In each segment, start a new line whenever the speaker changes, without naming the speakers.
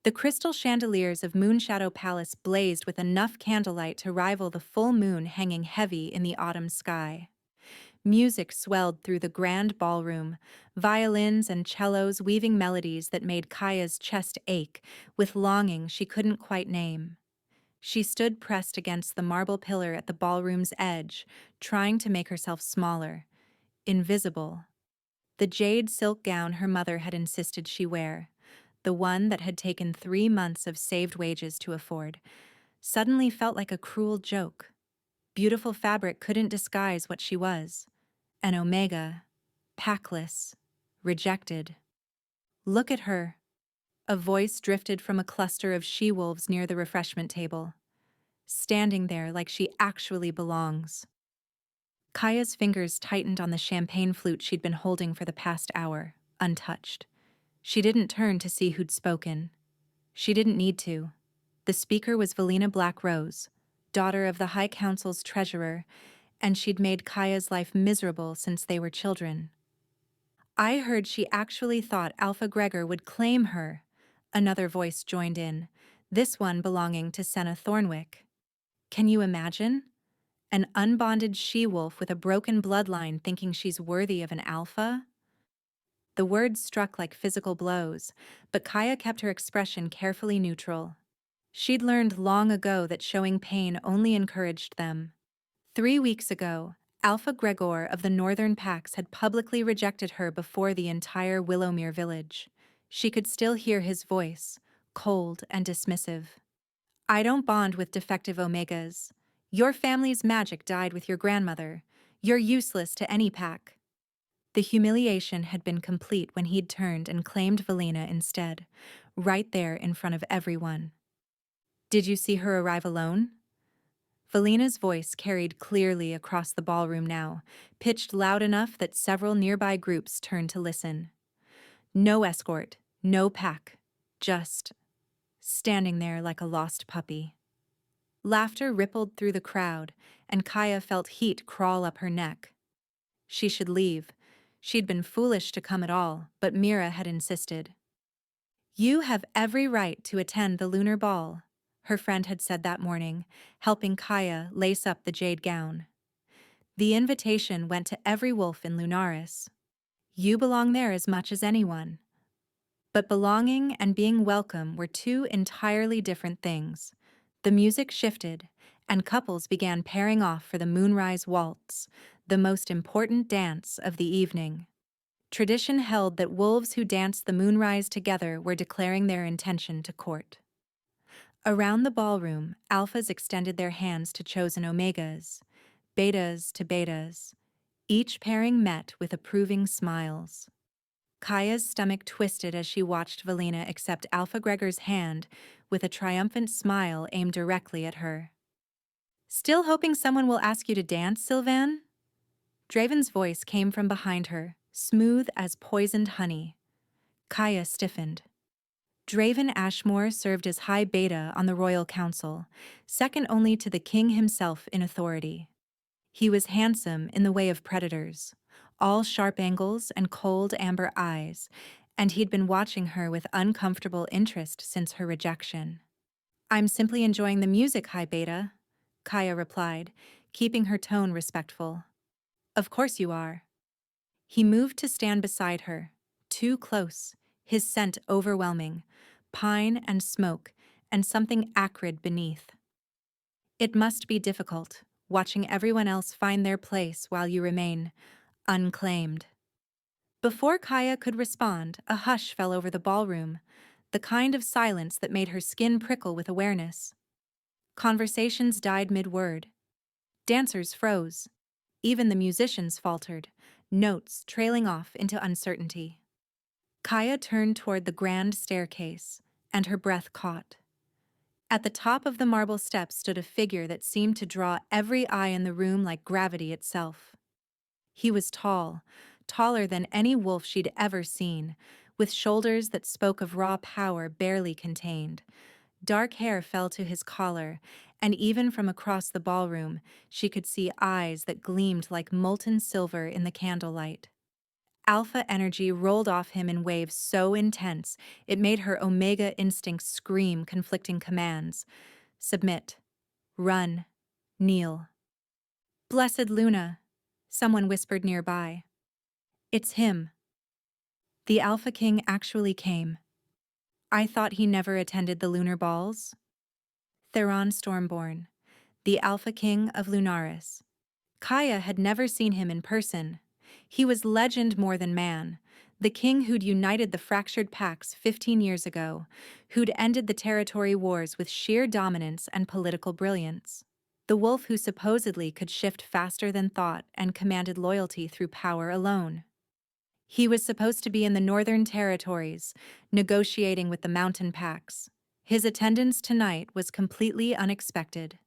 The crystal chandeliers of Moonshadow Palace blazed with enough candlelight to rival the full moon hanging heavy in the autumn sky. Music swelled through the grand ballroom, violins and cellos weaving melodies that made Kaya's chest ache with longing she couldn't quite name. She stood pressed against the marble pillar at the ballroom's edge, trying to make herself smaller, invisible. The jade silk gown her mother had insisted she wear, the one that had taken 3 months of saved wages to afford, suddenly felt like a cruel joke. Beautiful fabric couldn't disguise what she was. An omega, packless, rejected. Look at her. A voice drifted from a cluster of she-wolves near the refreshment table, standing there like she actually belongs. Kaya's fingers tightened on the champagne flute she'd been holding for the past hour, untouched. She didn't turn to see who'd spoken. She didn't need to. The speaker was Valina Blackrose, daughter of the High Council's treasurer, and she'd made Kaya's life miserable since they were children. I heard she actually thought Alpha Gregor would claim her. Another voice joined in, this one belonging to Senna Thornwick. Can you imagine? An unbonded she-wolf with a broken bloodline thinking she's worthy of an alpha? The words struck like physical blows, but Kaya kept her expression carefully neutral. She'd learned long ago that showing pain only encouraged them. 3 weeks ago, Alpha Gregor of the Northern Pax had publicly rejected her before the entire Willowmere village. She could still hear his voice, cold and dismissive. I don't bond with defective Omegas. Your family's magic died with your grandmother. You're useless to any pack. The humiliation had been complete when he'd turned and claimed Valina instead, right there in front of everyone. Did you see her arrive alone? Valina's voice carried clearly across the ballroom now, pitched loud enough that several nearby groups turned to listen. No escort, no pack, just standing there like a lost puppy. Laughter rippled through the crowd, and Kaya felt heat crawl up her neck. She should leave. She'd been foolish to come at all, but Mira had insisted. You have every right to attend the lunar ball, her friend had said that morning, helping Kaya lace up the jade gown. The invitation went to every wolf in Lunaris. You belong there as much as anyone. But belonging and being welcome were two entirely different things. The music shifted, and couples began pairing off for the Moonrise Waltz, the most important dance of the evening. Tradition held that wolves who danced the moonrise together were declaring their intention to court. Around the ballroom, alphas extended their hands to chosen omegas, betas to betas. Each pairing met with approving smiles. Kaya's stomach twisted as she watched Valina accept Alpha Gregor's hand with a triumphant smile aimed directly at her. Still hoping someone will ask you to dance, Sylvan? Draven's voice came from behind her, smooth as poisoned honey. Kaya stiffened. Draven Ashmore served as High Beta on the Royal Council, second only to the king himself in authority. He was handsome in the way of predators, all sharp angles and cold amber eyes, and he'd been watching her with uncomfortable interest since her rejection. I'm simply enjoying the music, High Beta, Kaya replied, keeping her tone respectful. Of course you are. He moved to stand beside her, too close, his scent overwhelming, pine and smoke, and something acrid beneath. It must be difficult, watching everyone else find their place while you remain unclaimed. Before Kaya could respond, a hush fell over the ballroom, the kind of silence that made her skin prickle with awareness. Conversations died mid-word. Dancers froze. Even the musicians faltered, notes trailing off into uncertainty. Kaya turned toward the grand staircase, and her breath caught. At the top of the marble steps stood a figure that seemed to draw every eye in the room like gravity itself. He was tall, taller than any wolf she'd ever seen, with shoulders that spoke of raw power barely contained. Dark hair fell to his collar, and even from across the ballroom, she could see eyes that gleamed like molten silver in the candlelight. Alpha energy rolled off him in waves so intense it made her Omega instincts scream conflicting commands. Submit. Run. Kneel. Blessed Luna, someone whispered nearby. It's him. The Alpha King actually came. I thought he never attended the lunar balls. Theron Stormborn, the Alpha King of Lunaris. Kaya had never seen him in person. He was legend more than man, the king who'd united the fractured Pax 15 years ago, who'd ended the territory wars with sheer dominance and political brilliance. The wolf who supposedly could shift faster than thought and commanded loyalty through power alone. He was supposed to be in the Northern Territories, negotiating with the mountain Pax. His attendance tonight was completely unexpected.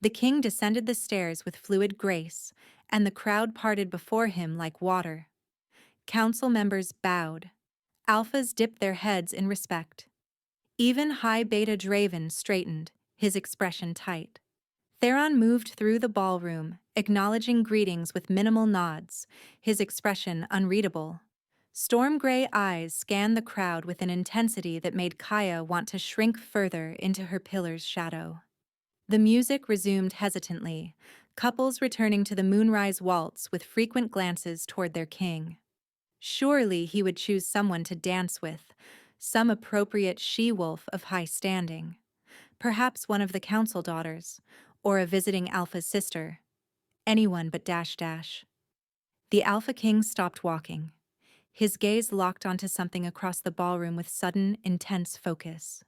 The king descended the stairs with fluid grace, and the crowd parted before him like water. Council members bowed. Alphas dipped their heads in respect. Even High Beta Draven straightened, his expression tight. Theron moved through the ballroom, acknowledging greetings with minimal nods, his expression unreadable. Storm gray eyes scanned the crowd with an intensity that made Kaya want to shrink further into her pillar's shadow. The music resumed hesitantly, couples returning to the moonrise waltz with frequent glances toward their king. Surely he would choose someone to dance with, some appropriate she-wolf of high standing. Perhaps one of the council daughters, or a visiting Alpha's sister. Anyone but Dash Dash. The Alpha King stopped walking. His gaze locked onto something across the ballroom with sudden, intense focus.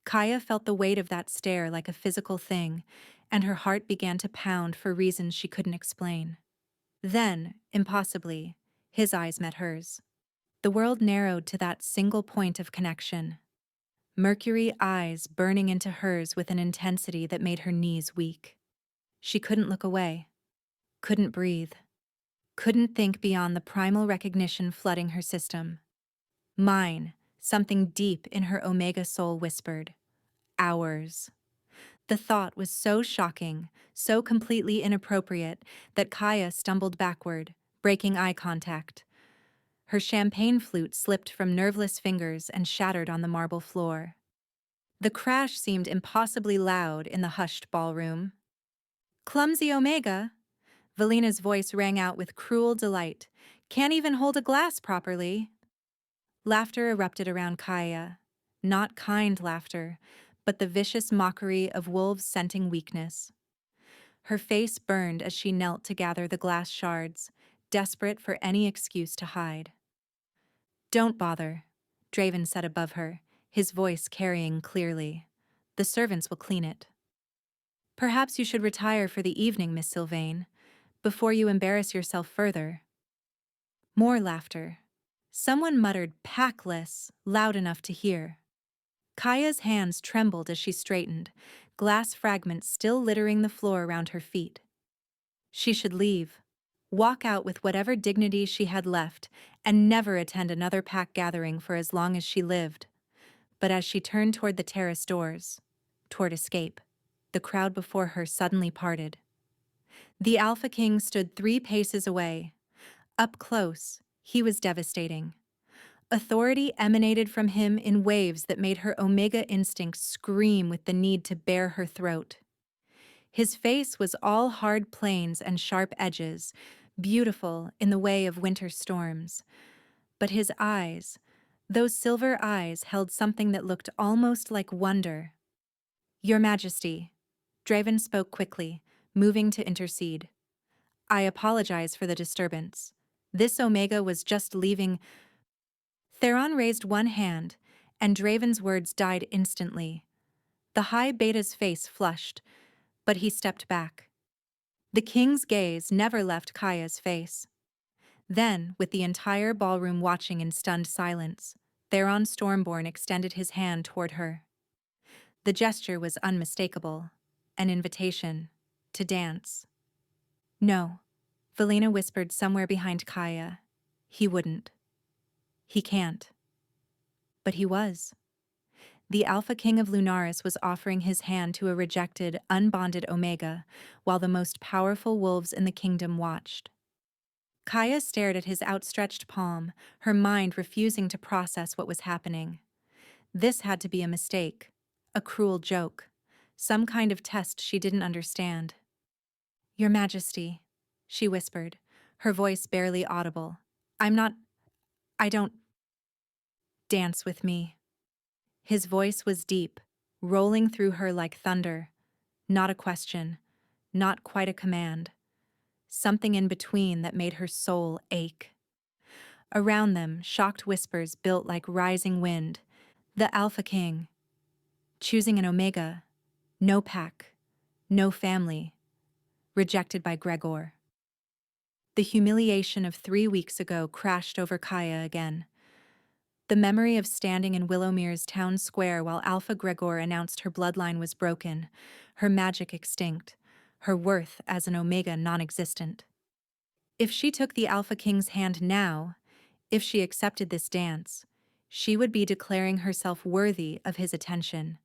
Kaya felt the weight of that stare like a physical thing, and her heart began to pound for reasons she couldn't explain. Then, impossibly, his eyes met hers. The world narrowed to that single point of connection. Mercury eyes burning into hers with an intensity that made her knees weak. She couldn't look away, couldn't breathe, couldn't think beyond the primal recognition flooding her system. Mine, something deep in her Omega soul whispered. Ours. The thought was so shocking, so completely inappropriate, that Kaya stumbled backward, breaking eye contact. Her champagne flute slipped from nerveless fingers and shattered on the marble floor. The crash seemed impossibly loud in the hushed ballroom. Clumsy Omega! Valina's voice rang out with cruel delight. Can't even hold a glass properly. Laughter erupted around Kaya. Not kind laughter, but the vicious mockery of wolves scenting weakness. Her face burned as she knelt to gather the glass shards, desperate for any excuse to hide. Don't bother, Draven said above her, his voice carrying clearly. The servants will clean it. Perhaps you should retire for the evening, Miss Sylvain, before you embarrass yourself further. More laughter. Someone muttered "packless," loud enough to hear. Kaya's hands trembled as she straightened, glass fragments still littering the floor around her feet. She should leave, walk out with whatever dignity she had left, and never attend another pack gathering for as long as she lived. But as she turned toward the terrace doors, toward escape, the crowd before her suddenly parted. The Alpha King stood 3 paces away. Up close, he was devastating. Authority emanated from him in waves that made her Omega instinct scream with the need to bare her throat. His face was all hard planes and sharp edges, beautiful in the way of winter storms. But his eyes, those silver eyes, held something that looked almost like wonder. Your Majesty, Draven spoke quickly, moving to intercede. I apologize for the disturbance. This Omega was just leaving. Theron raised one hand, and Draven's words died instantly. The High Beta's face flushed, but he stepped back. The king's gaze never left Kaya's face. Then, with the entire ballroom watching in stunned silence, Theron Stormborn extended his hand toward her. The gesture was unmistakable, an invitation to dance. No, Valina whispered somewhere behind Kaya. He wouldn't. He can't. But he was. The Alpha King of Lunaris was offering his hand to a rejected, unbonded Omega, while the most powerful wolves in the kingdom watched. Kaya stared at his outstretched palm, her mind refusing to process what was happening. This had to be a mistake, a cruel joke, some kind of test she didn't understand. "Your Majesty," she whispered, her voice barely audible. I don't dance with me." His voice was deep, rolling through her like thunder. Not a question, not quite a command. Something in between that made her soul ache. Around them, shocked whispers built like rising wind. The Alpha King. Choosing an Omega. No pack. No family. Rejected by Gregor. The humiliation of 3 weeks ago crashed over Kaya again. The memory of standing in Willowmere's town square while Alpha Gregor announced her bloodline was broken, her magic extinct, her worth as an Omega non-existent. If she took the Alpha King's hand now, if she accepted this dance, she would be declaring herself worthy of his attention.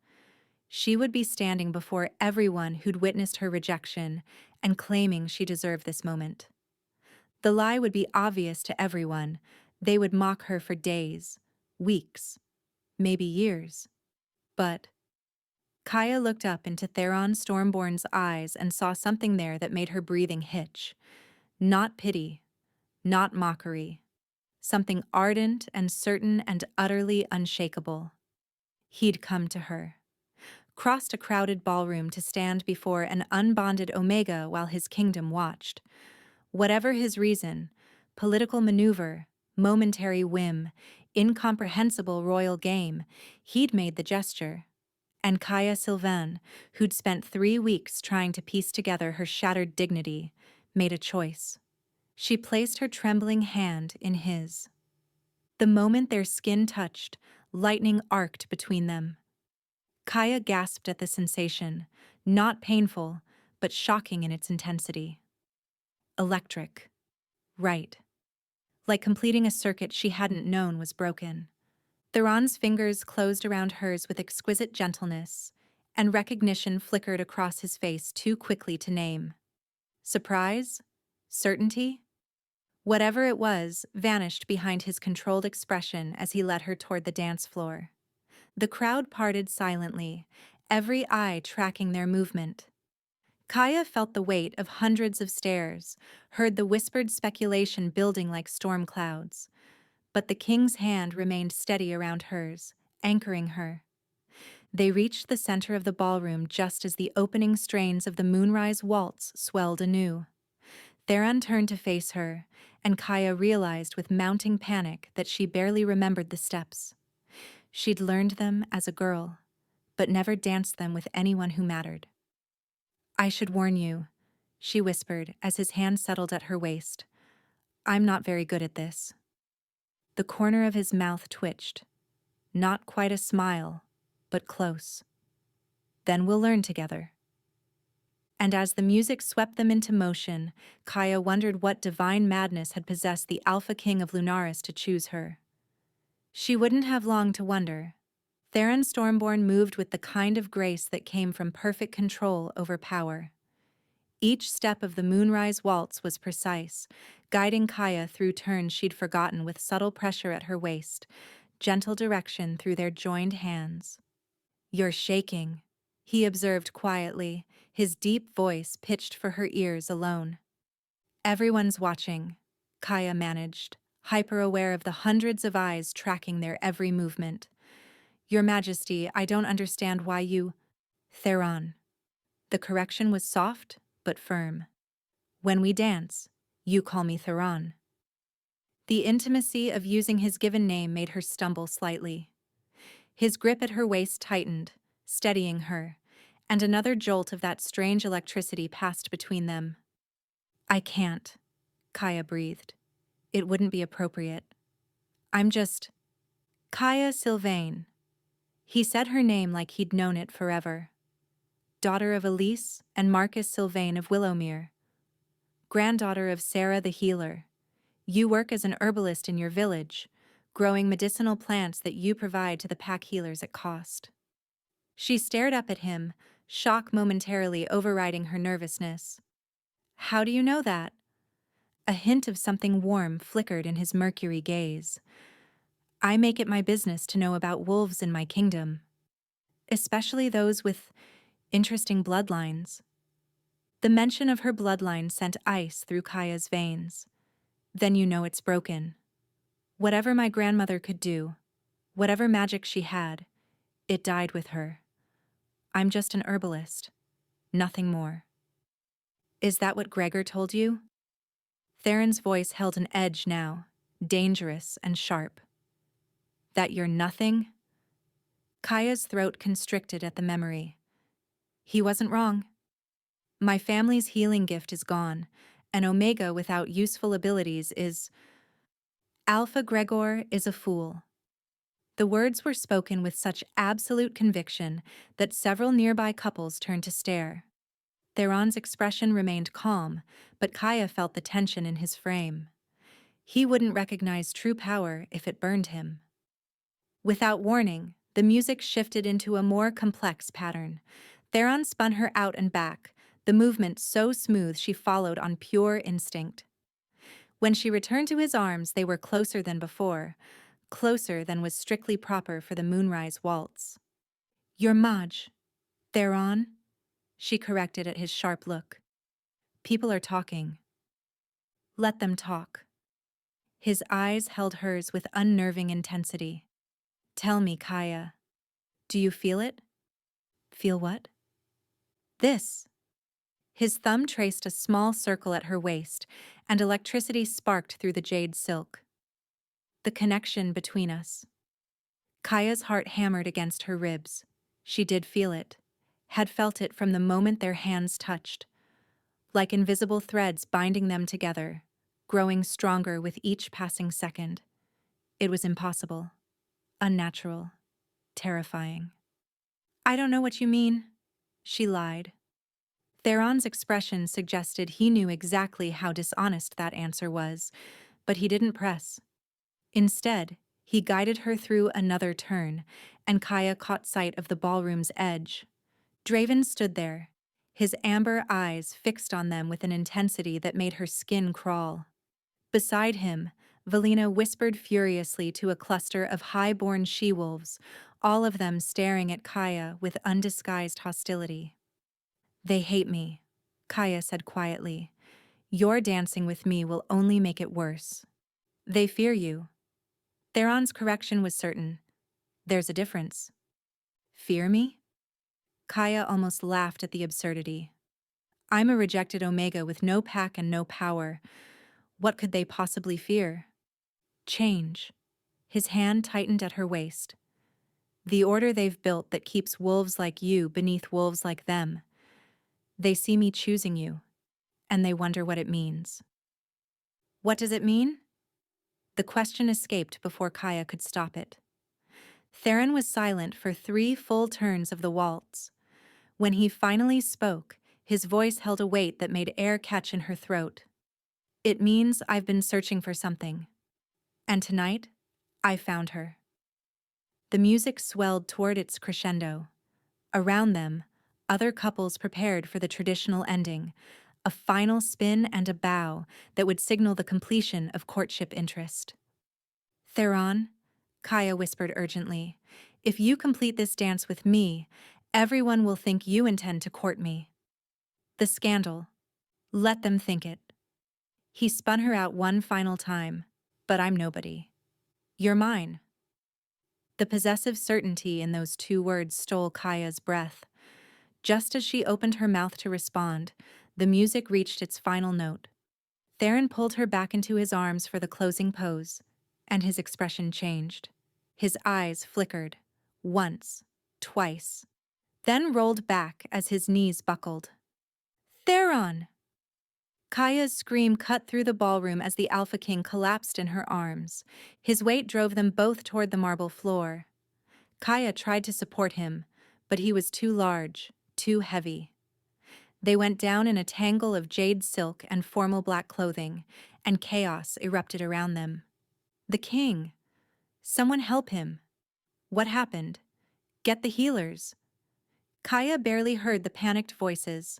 She would be standing before everyone who'd witnessed her rejection and claiming she deserved this moment. The lie would be obvious to everyone. They would mock her for days, weeks, maybe years. But Kaya looked up into Theron Stormborn's eyes and saw something there that made her breathing hitch. Not pity, not mockery. Something ardent and certain and utterly unshakable. He'd come to her. Crossed a crowded ballroom to stand before an unbonded Omega while his kingdom watched. Whatever his reason, political maneuver, momentary whim, incomprehensible royal game, he'd made the gesture. And Kaya Sylvain, who'd spent 3 weeks trying to piece together her shattered dignity, made a choice. She placed her trembling hand in his. The moment their skin touched, lightning arced between them. Kaya gasped at the sensation, not painful, but shocking in its intensity. Electric. Right. Like completing a circuit she hadn't known was broken. Theron's fingers closed around hers with exquisite gentleness, and recognition flickered across his face too quickly to name. Surprise? Certainty? Whatever it was vanished behind his controlled expression as he led her toward the dance floor. The crowd parted silently, every eye tracking their movement. Kaya felt the weight of hundreds of stares, heard the whispered speculation building like storm clouds. But the king's hand remained steady around hers, anchoring her. They reached the center of the ballroom just as the opening strains of the Moonrise Waltz swelled anew. Theron turned to face her, and Kaya realized with mounting panic that she barely remembered the steps. She'd learned them as a girl, but never danced them with anyone who mattered. "I should warn you," she whispered as his hand settled at her waist. "I'm not very good at this." The corner of his mouth twitched. Not quite a smile, but close. "Then we'll learn together." And as the music swept them into motion, Kaya wondered what divine madness had possessed the Alpha King of Lunaris to choose her. She wouldn't have long to wonder. Theron Stormborn moved with the kind of grace that came from perfect control over power. Each step of the Moonrise Waltz was precise, guiding Kaya through turns she'd forgotten with subtle pressure at her waist, gentle direction through their joined hands. "You're shaking," he observed quietly, his deep voice pitched for her ears alone. "Everyone's watching," Kaya managed, hyper-aware of the hundreds of eyes tracking their every movement. "Your Majesty, I don't understand why you—" "Theron." The correction was soft, but firm. "When we dance, you call me Theron." The intimacy of using his given name made her stumble slightly. His grip at her waist tightened, steadying her, and another jolt of that strange electricity passed between them. "I can't," Kaya breathed. "It wouldn't be appropriate. I'm just Kaya Sylvain." He said her name like he'd known it forever. Daughter of Elise and Marcus Sylvain of Willowmere. Granddaughter of Sarah the Healer. You work as an herbalist in your village, growing medicinal plants that you provide to the pack healers at cost. She stared up at him, shock momentarily overriding her nervousness. "How do you know that?" A hint of something warm flickered in his mercury gaze. I make it my business to know about wolves in my kingdom, especially those with interesting bloodlines. The mention of her bloodline sent ice through Kaya's veins. Then you know it's broken. Whatever my grandmother could do, whatever magic she had, it died with her. I'm just an herbalist, nothing more. Is that what Gregor told you? Theron's voice held an edge now, dangerous and sharp. That you're nothing? Kaya's throat constricted at the memory. He wasn't wrong. My family's healing gift is gone, and Omega without useful abilities is... Alpha Gregor is a fool. The words were spoken with such absolute conviction that several nearby couples turned to stare. Theron's expression remained calm, but Kaya felt the tension in his frame. He wouldn't recognize true power if it burned him. Without warning, the music shifted into a more complex pattern. Theron spun her out and back, the movement so smooth she followed on pure instinct. When she returned to his arms, they were closer than before, closer than was strictly proper for the moonrise waltz. You're Maj. Theron? She corrected at his sharp look. People are talking. Let them talk. His eyes held hers with unnerving intensity. Tell me, Kaya. Do you feel it? Feel what? This. His thumb traced a small circle at her waist, and electricity sparked through the jade silk. The connection between us. Kaya's heart hammered against her ribs. She did feel it, had felt it from the moment their hands touched, like invisible threads binding them together, growing stronger with each passing second. It was impossible, unnatural, terrifying. I don't know what you mean, she lied. Theron's expression suggested he knew exactly how dishonest that answer was, but he didn't press. Instead, he guided her through another turn, and Kaya caught sight of the ballroom's edge. Draven stood there, his amber eyes fixed on them with an intensity that made her skin crawl. Beside him, Valina whispered furiously to a cluster of high-born she-wolves, all of them staring at Kaya with undisguised hostility. They hate me, Kaya said quietly. Your dancing with me will only make it worse. They fear you. Theron's correction was certain. There's a difference. Fear me? Kaya almost laughed at the absurdity. I'm a rejected Omega with no pack and no power. What could they possibly fear? Change. His hand tightened at her waist. The order they've built that keeps wolves like you beneath wolves like them. They see me choosing you, and they wonder what it means. What does it mean? The question escaped before Kaya could stop it. Theron was silent for 3 full turns of the waltz. When he finally spoke, his voice held a weight that made air catch in her throat. It means I've been searching for something. And tonight, I found her. The music swelled toward its crescendo. Around them, other couples prepared for the traditional ending, a final spin and a bow that would signal the completion of courtship interest. Theron, Kaya whispered urgently, if you complete this dance with me, everyone will think you intend to court me. The scandal. Let them think it. He spun her out one final time, but I'm nobody. You're mine. The possessive certainty in those 2 words stole Kaya's breath. Just as she opened her mouth to respond, the music reached its final note. Theron pulled her back into his arms for the closing pose, and his expression changed. His eyes flickered, once, twice, then rolled back as his knees buckled. Theron! Kaya's scream cut through the ballroom as the Alpha King collapsed in her arms. His weight drove them both toward the marble floor. Kaya tried to support him, but he was too large, too heavy. They went down in a tangle of jade silk and formal black clothing, and chaos erupted around them. The king! Someone help him! What happened? Get the healers! Kaya barely heard the panicked voices.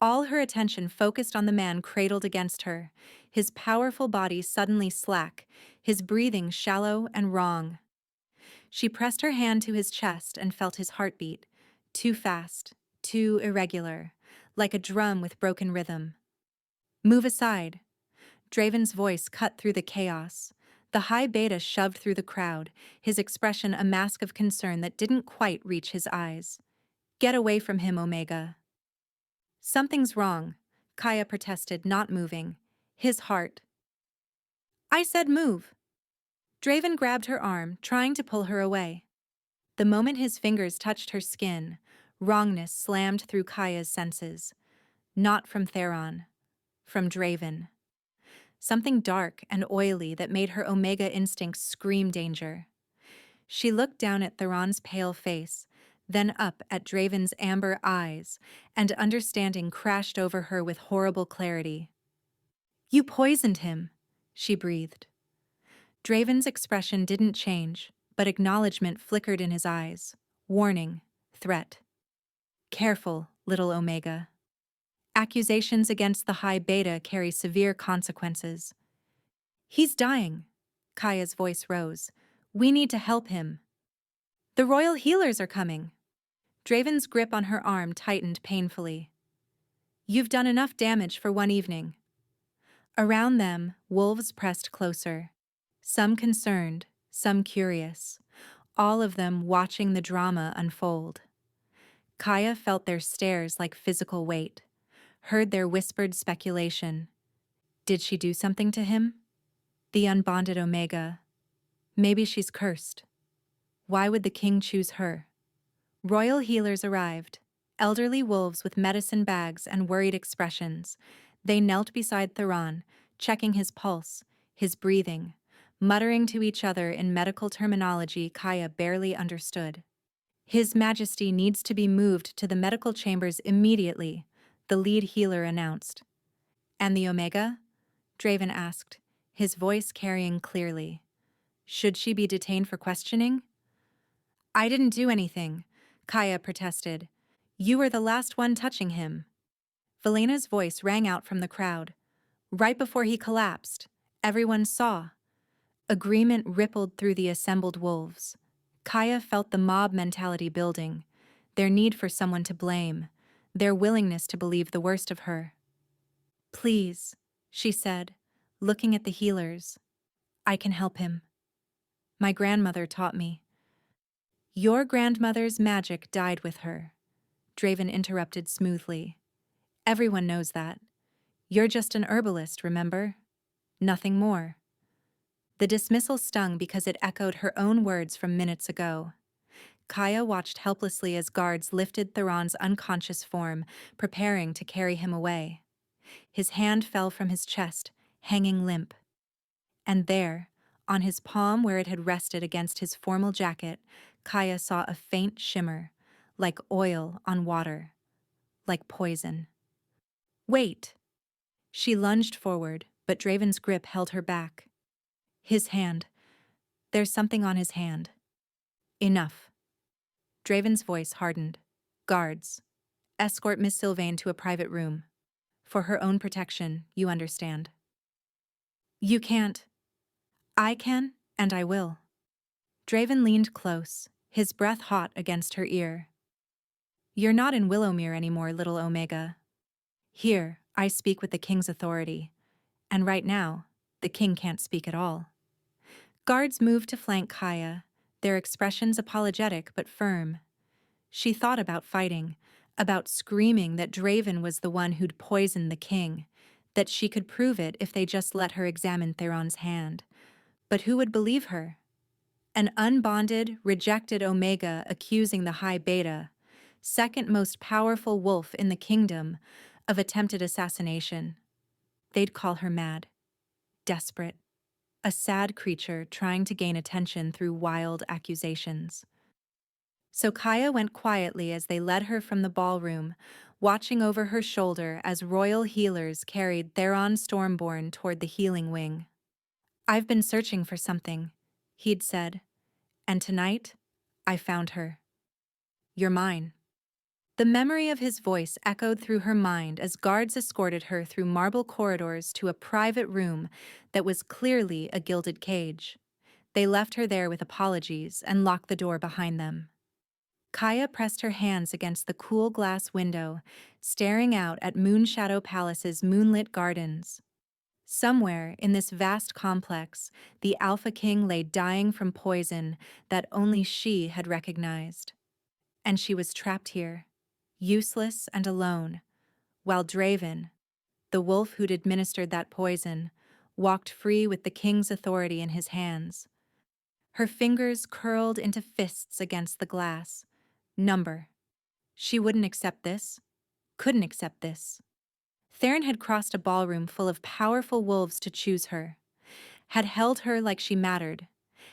All her attention focused on the man cradled against her, his powerful body suddenly slack, his breathing shallow and wrong. She pressed her hand to his chest and felt his heartbeat, too fast, too irregular, like a drum with broken rhythm. "Move aside." Draven's voice cut through the chaos. The high beta shoved through the crowd, his expression a mask of concern that didn't quite reach his eyes. "Get away from him, Omega." "Something's wrong," Kaya protested, not moving. His heart. "I said move." Draven grabbed her arm, trying to pull her away. The moment his fingers touched her skin, wrongness slammed through Kaya's senses. Not from Theron. From Draven. Something dark and oily that made her Omega instincts scream danger. She looked down at Theron's pale face, then up at Draven's amber eyes, and understanding crashed over her with horrible clarity. "You poisoned him," she breathed. Draven's expression didn't change, but acknowledgement flickered in his eyes. Warning, threat. "Careful, little Omega. Accusations against the high beta carry severe consequences." "He's dying." Kaya's voice rose. "We need to help him." "The royal healers are coming." Draven's grip on her arm tightened painfully. "You've done enough damage for one evening." Around them, wolves pressed closer. Some concerned, some curious, all of them watching the drama unfold. Kaya felt their stares like physical weight, heard their whispered speculation. Did she do something to him? The unbonded Omega. Maybe she's cursed. Why would the king choose her? Royal healers arrived, elderly wolves with medicine bags and worried expressions. They knelt beside Theron, checking his pulse, his breathing, muttering to each other in medical terminology Kaya barely understood. "His Majesty needs to be moved to the medical chambers immediately," the lead healer announced. "And the Omega?" Draven asked, his voice carrying clearly. "Should she be detained for questioning?" "I didn't do anything," Kaya protested. "You were the last one touching him." Velena's voice rang out from the crowd. "Right before he collapsed, everyone saw." Agreement rippled through the assembled wolves. Kaya felt the mob mentality building, their need for someone to blame, their willingness to believe the worst of her. "Please," she said, looking at the healers. "I can help him. My grandmother taught me." "Your grandmother's magic died with her," Draven interrupted smoothly. "Everyone knows that. You're just an herbalist, remember? Nothing more." The dismissal stung because it echoed her own words from minutes ago. Kaya watched helplessly as guards lifted Theron's unconscious form, preparing to carry him away. His hand fell from his chest, hanging limp. And there, on his palm where it had rested against his formal jacket, Kaya saw a faint shimmer, like oil on water, like poison. "Wait!" She lunged forward, but Draven's grip held her back. His hand. There's something on his hand. "Enough." Draven's voice hardened. "Guards. Escort Miss Sylvain to a private room. For her own protection, you understand." "You can't." "I can, and I will." Draven leaned close, his breath hot against her ear. "You're not in Willowmere anymore, little Omega. Here, I speak with the king's authority. And right now, the king can't speak at all." Guards moved to flank Kaya, their expressions apologetic but firm. She thought about fighting, about screaming that Draven was the one who'd poisoned the king, that she could prove it if they just let her examine Theron's hand. But who would believe her? An unbonded, rejected Omega accusing the high beta, second most powerful wolf in the kingdom, of attempted assassination. They'd call her mad, desperate, a sad creature trying to gain attention through wild accusations. So Kaya went quietly as they led her from the ballroom, watching over her shoulder as royal healers carried Theron Stormborn toward the healing wing. "I've been searching for something," he'd said, "and tonight, I found her. You're mine." The memory of his voice echoed through her mind as guards escorted her through marble corridors to a private room that was clearly a gilded cage. They left her there with apologies and locked the door behind them. Kaya pressed her hands against the cool glass window, staring out at Moonshadow Palace's moonlit gardens. Somewhere in this vast complex, the Alpha King lay dying from poison that only she had recognized. And she was trapped here, useless and alone, while Draven, the wolf who'd administered that poison, walked free with the king's authority in his hands. Her fingers curled into fists against the glass. Number. She wouldn't accept this, couldn't accept this. Theron had crossed a ballroom full of powerful wolves to choose her, had held her like she mattered,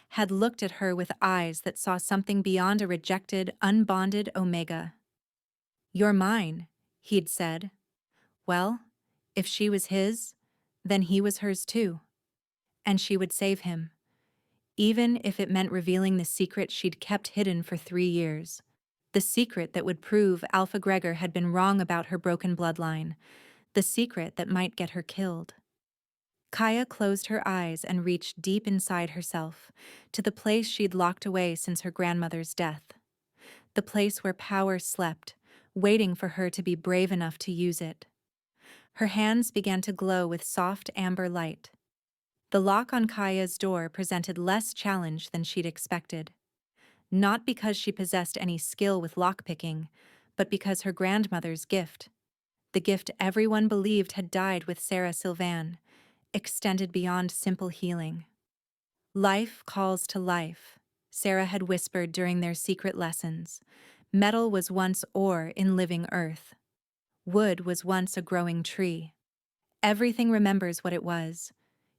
had looked at her with eyes that saw something beyond a rejected, unbonded Omega. "You're mine," he'd said. Well, if she was his, then he was hers too. And she would save him, even if it meant revealing the secret she'd kept hidden for 3 years. The secret that would prove Alpha Gregor had been wrong about her broken bloodline. The secret that might get her killed. Kaya closed her eyes and reached deep inside herself, to the place she'd locked away since her grandmother's death. The place where power slept, waiting for her to be brave enough to use it. Her hands began to glow with soft amber light. The lock on Kaya's door presented less challenge than she'd expected. Not because she possessed any skill with lockpicking, but because her grandmother's gift, the gift everyone believed had died with Sarah Sylvan, extended beyond simple healing. Life calls to life, Sarah had whispered during their secret lessons. Metal was once ore in living earth. Wood was once a growing tree. Everything remembers what it was.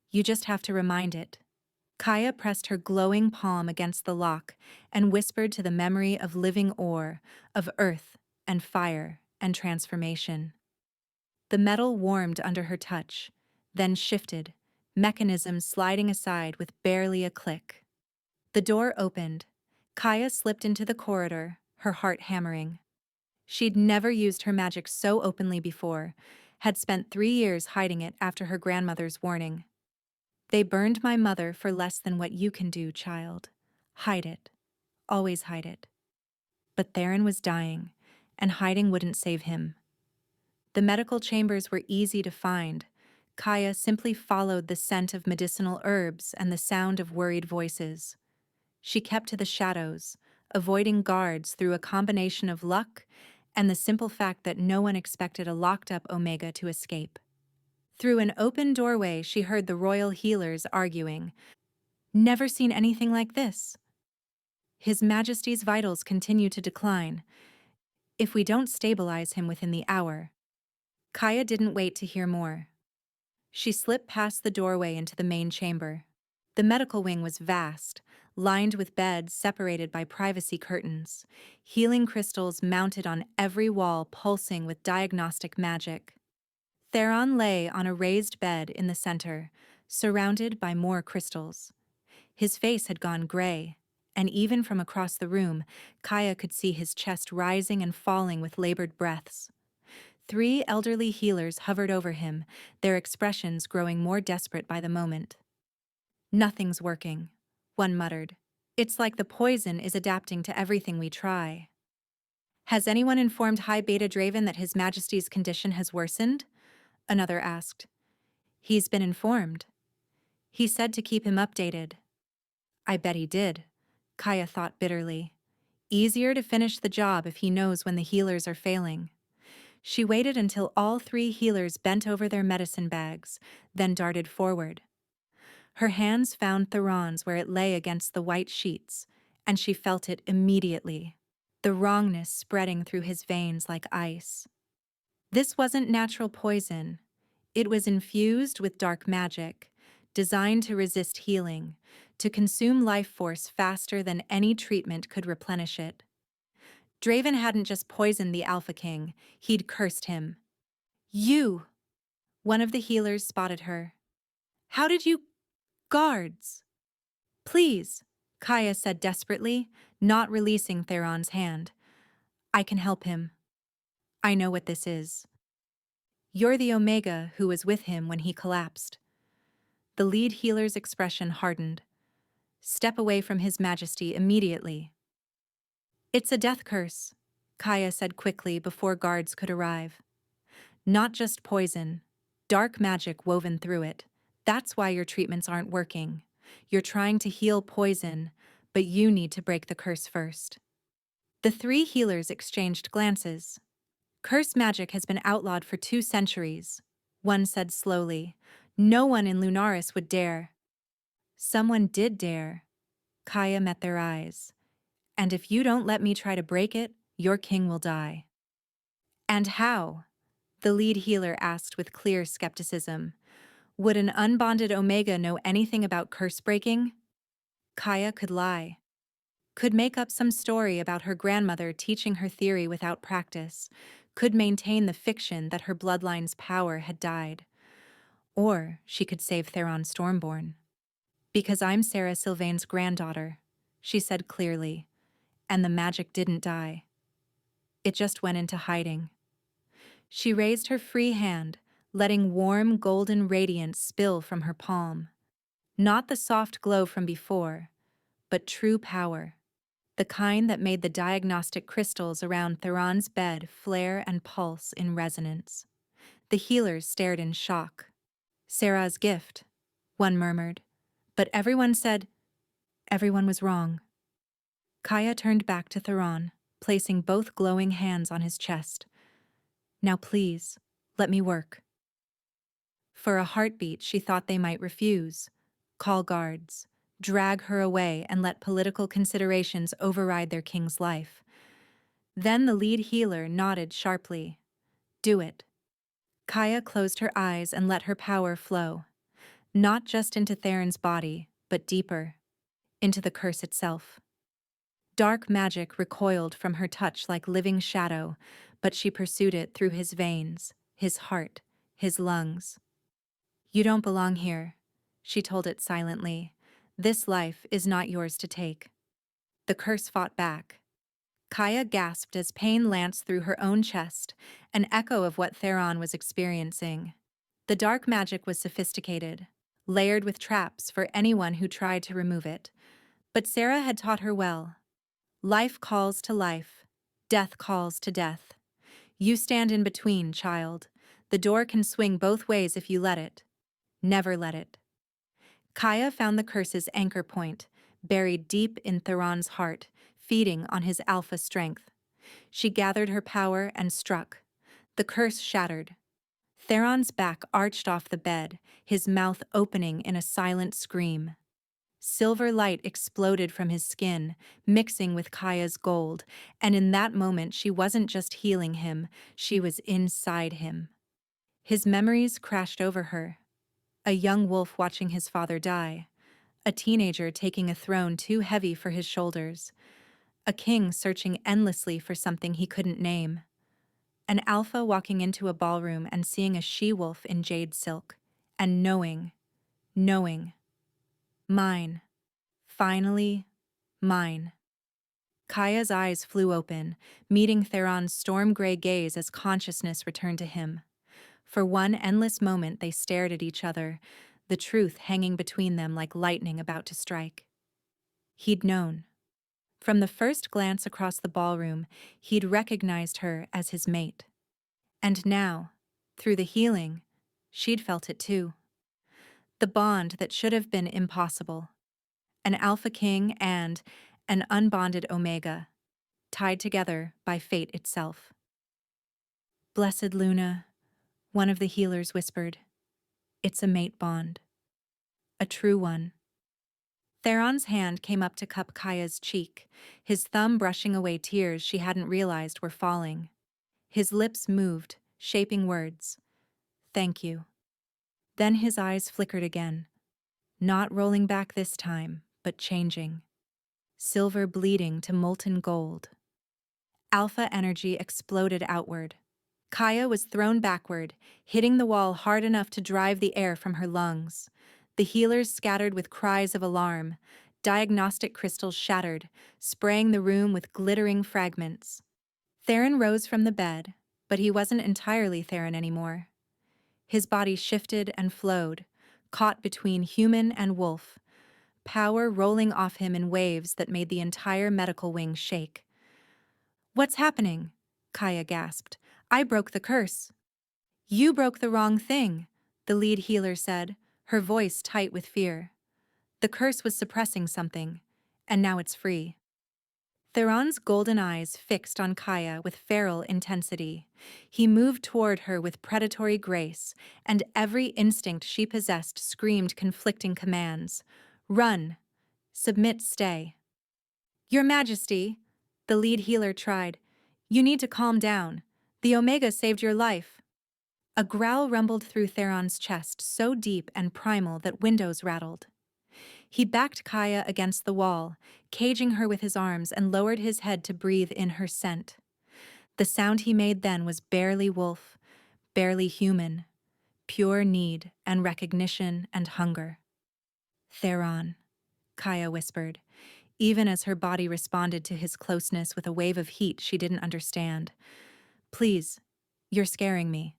You just have to remind it. Kaya pressed her glowing palm against the lock and whispered to the memory of living ore, of earth and fire and transformation. The metal warmed under her touch, then shifted, mechanism sliding aside with barely a click. The door opened. Kaya slipped into the corridor, her heart hammering. She'd never used her magic so openly before, had spent 3 years hiding it after her grandmother's warning. "They burned my mother for less than what you can do, child. Hide it. Always hide it." But Theron was dying, and hiding wouldn't save him. The medical chambers were easy to find. Kaya simply followed the scent of medicinal herbs and the sound of worried voices. She kept to the shadows, avoiding guards through a combination of luck and the simple fact that no one expected a locked-up Omega to escape. Through an open doorway, she heard the royal healers arguing. "Never seen anything like this. His Majesty's vitals continue to decline. If we don't stabilize him within the hour." Kaya didn't wait to hear more. She slipped past the doorway into the main chamber. The medical wing was vast, lined with beds separated by privacy curtains, healing crystals mounted on every wall pulsing with diagnostic magic. Theron lay on a raised bed in the center, surrounded by more crystals. His face had gone gray, and even from across the room, Kaya could see his chest rising and falling with labored breaths. 3 elderly healers hovered over him, their expressions growing more desperate by the moment. "Nothing's working," one muttered. "It's like the poison is adapting to everything we try." "Has anyone informed High Beta Draven that His Majesty's condition has worsened?" another asked. "He's been informed. He said to keep him updated." "I bet he did," Kaya thought bitterly. "Easier to finish the job if he knows when the healers are failing." She waited until all 3 healers bent over their medicine bags, then darted forward. Her hands found Theron's where it lay against the white sheets, and she felt it immediately, the wrongness spreading through his veins like ice. This wasn't natural poison. It was infused with dark magic, designed to resist healing, to consume life force faster than any treatment could replenish it. Draven hadn't just poisoned the Alpha King, he'd cursed him. "You!" One of the healers spotted her. "How did you... guards?" "Please," Kaya said desperately, not releasing Theron's hand. "I can help him. I know what this is. You're the Omega who was with him when he collapsed. The lead healer's expression hardened. Step away from his majesty immediately. It's a death curse, Kaya said quickly before guards could arrive. Not just poison, dark magic woven through it. That's why your treatments aren't working. You're trying to heal poison, but you need to break the curse first. The three healers exchanged glances. Curse magic has been outlawed for 2 centuries, one said slowly. No one in Lunaris would dare. Someone did dare. Kaya met their eyes. And if you don't let me try to break it, your king will die. And how? The lead healer asked with clear skepticism. Would an unbonded Omega know anything about curse breaking? Kaya could lie. Could make up some story about her grandmother teaching her theory without practice. Could maintain the fiction that her bloodline's power had died. Or she could save Theron Stormborn. Because I'm Sarah Sylvain's granddaughter, she said clearly, and the magic didn't die. It just went into hiding. She raised her free hand, letting warm golden radiance spill from her palm. Not the soft glow from before, but true power. The kind that made the diagnostic crystals around Theron's bed flare and pulse in resonance. The healers stared in shock. Sarah's gift, one murmured, but everyone said everyone was wrong. Kaya turned back to Theron, placing both glowing hands on his chest. Now please, let me work. For a heartbeat, she thought they might refuse, call guards, drag her away and let political considerations override their king's life. Then the lead healer nodded sharply. Do it. Kaya closed her eyes and let her power flow, not just into Theron's body, but deeper, into the curse itself. Dark magic recoiled from her touch like living shadow, but she pursued it through his veins, his heart, his lungs. You don't belong here, she told it silently. This life is not yours to take. The curse fought back. Kaya gasped as pain lanced through her own chest, an echo of what Theron was experiencing. The dark magic was sophisticated, layered with traps for anyone who tried to remove it. But Sarah had taught her well. Life calls to life, death calls to death. You stand in between, child. The door can swing both ways if you let it. Never let it. Kaya found the curse's anchor point, buried deep in Theron's heart, feeding on his alpha strength. She gathered her power and struck. The curse shattered. Theron's back arched off the bed, his mouth opening in a silent scream. Silver light exploded from his skin, mixing with Kaya's gold, and in that moment she wasn't just healing him, she was inside him. His memories crashed over her. A young wolf watching his father die, a teenager taking a throne too heavy for his shoulders, a king searching endlessly for something he couldn't name, an alpha walking into a ballroom and seeing a she-wolf in jade silk, and knowing, mine. Finally, mine. Kaya's eyes flew open, meeting Theron's storm-gray gaze as consciousness returned to him. For one endless moment they stared at each other, the truth hanging between them like lightning about to strike. He'd known. From the first glance across the ballroom, he'd recognized her as his mate. And now, through the healing, she'd felt it too. The bond that should have been impossible. An alpha king and an unbonded omega, tied together by fate itself. Blessed Luna, one of the healers whispered. It's a mate bond. A true one. Theron's hand came up to cup Kaya's cheek, his thumb brushing away tears she hadn't realized were falling. His lips moved, shaping words. Thank you. Then his eyes flickered again, not rolling back this time, but changing. Silver bleeding to molten gold. Alpha energy exploded outward. Kaya was thrown backward, hitting the wall hard enough to drive the air from her lungs. The healers scattered with cries of alarm. Diagnostic crystals shattered, spraying the room with glittering fragments. Theron rose from the bed, But he wasn't entirely Theron anymore. His body shifted and flowed, caught between human and wolf, power rolling off him in waves that made the entire medical wing shake. "What's happening?" Kaya gasped. "I broke the curse." "You broke the wrong thing," the lead healer said, her voice tight with fear. The curse was suppressing something, and now it's free. Theron's golden eyes fixed on Kaya with feral intensity. He moved toward her with predatory grace, and every instinct she possessed screamed conflicting commands. "Run! Submit, stay." "Your Majesty," the lead healer tried. "You need to calm down. The Omega saved your life." A growl rumbled through Theron's chest, so deep and primal that windows rattled. He backed Kaya against the wall, caging her with his arms, and lowered his head to breathe in her scent. The sound he made then was barely wolf, barely human, pure need and recognition and hunger. "Theron," Kaya whispered, even as her body responded to his closeness with a wave of heat she didn't understand. "Please, you're scaring me."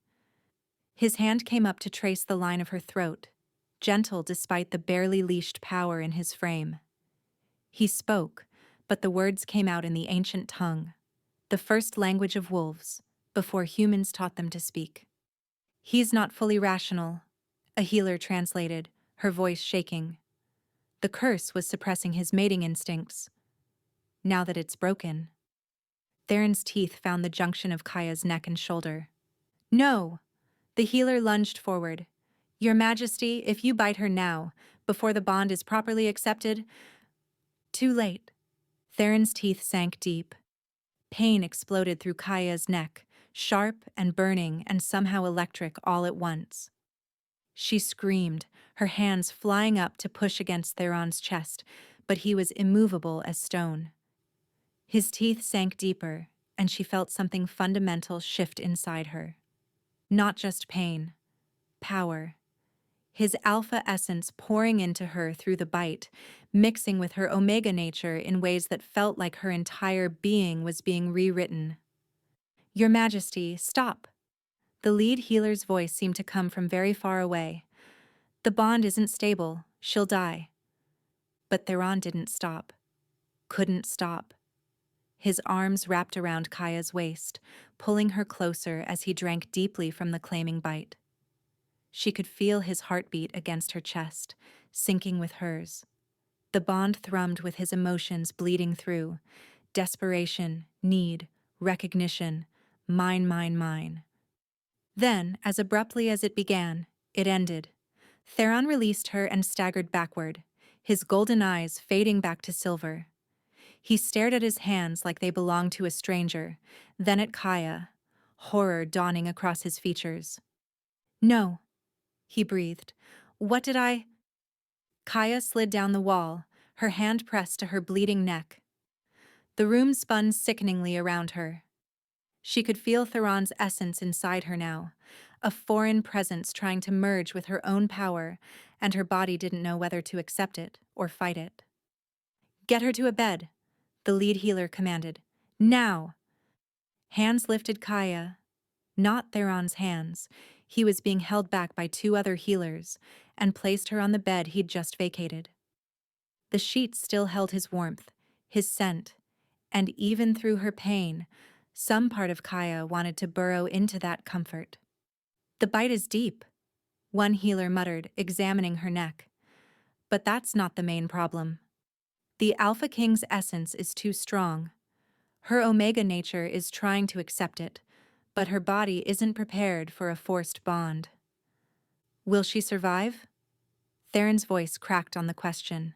His hand came up to trace the line of her throat, gentle despite the barely leashed power in his frame. He spoke, but the words came out in the ancient tongue, the first language of wolves, before humans taught them to speak. "He's not fully rational," a healer translated, her voice shaking. "The curse was suppressing his mating instincts. Now that it's broken." Theron's teeth found the junction of Kaya's neck and shoulder. "No!" The healer lunged forward. "Your Majesty, if you bite her now, before the bond is properly accepted—" "Too late." Theron's teeth sank deep. Pain exploded through Kaya's neck, sharp and burning and somehow electric all at once. She screamed, her hands flying up to push against Theron's chest, but he was immovable as stone. His teeth sank deeper, and she felt something fundamental shift inside her. Not just pain, power. His alpha essence pouring into her through the bite, mixing with her omega nature in ways that felt like her entire being was being rewritten. "Your Majesty, stop!" The lead healer's voice seemed to come from very far away. "The bond isn't stable. She'll die." But Theron didn't stop. Couldn't stop. His arms wrapped around Kaya's waist, pulling her closer as he drank deeply from the claiming bite. She could feel his heartbeat against her chest, syncing with hers. The bond thrummed with his emotions bleeding through. Desperation, need, recognition, mine, mine, mine. Then, as abruptly as it began, it ended. Theron released her and staggered backward, his golden eyes fading back to silver. He stared at his hands like they belonged to a stranger, then at Kaya, horror dawning across his features. "No," he breathed. "What did I—" Kaya slid down the wall, her hand pressed to her bleeding neck. The room spun sickeningly around her. She could feel Theron's essence inside her now, a foreign presence trying to merge with her own power, and her body didn't know whether to accept it or fight it. "Get her to a bed," the lead healer commanded. "Now!" Hands lifted Kaya. Not Theron's hands. He was being held back by two other healers, and placed her on the bed he'd just vacated. The sheets still held his warmth, his scent, and even through her pain, some part of Kaya wanted to burrow into that comfort. "The bite is deep," one healer muttered, examining her neck. "But that's not the main problem. The Alpha King's essence is too strong. Her Omega nature is trying to accept it, but her body isn't prepared for a forced bond." "Will she survive?" Theron's voice cracked on the question.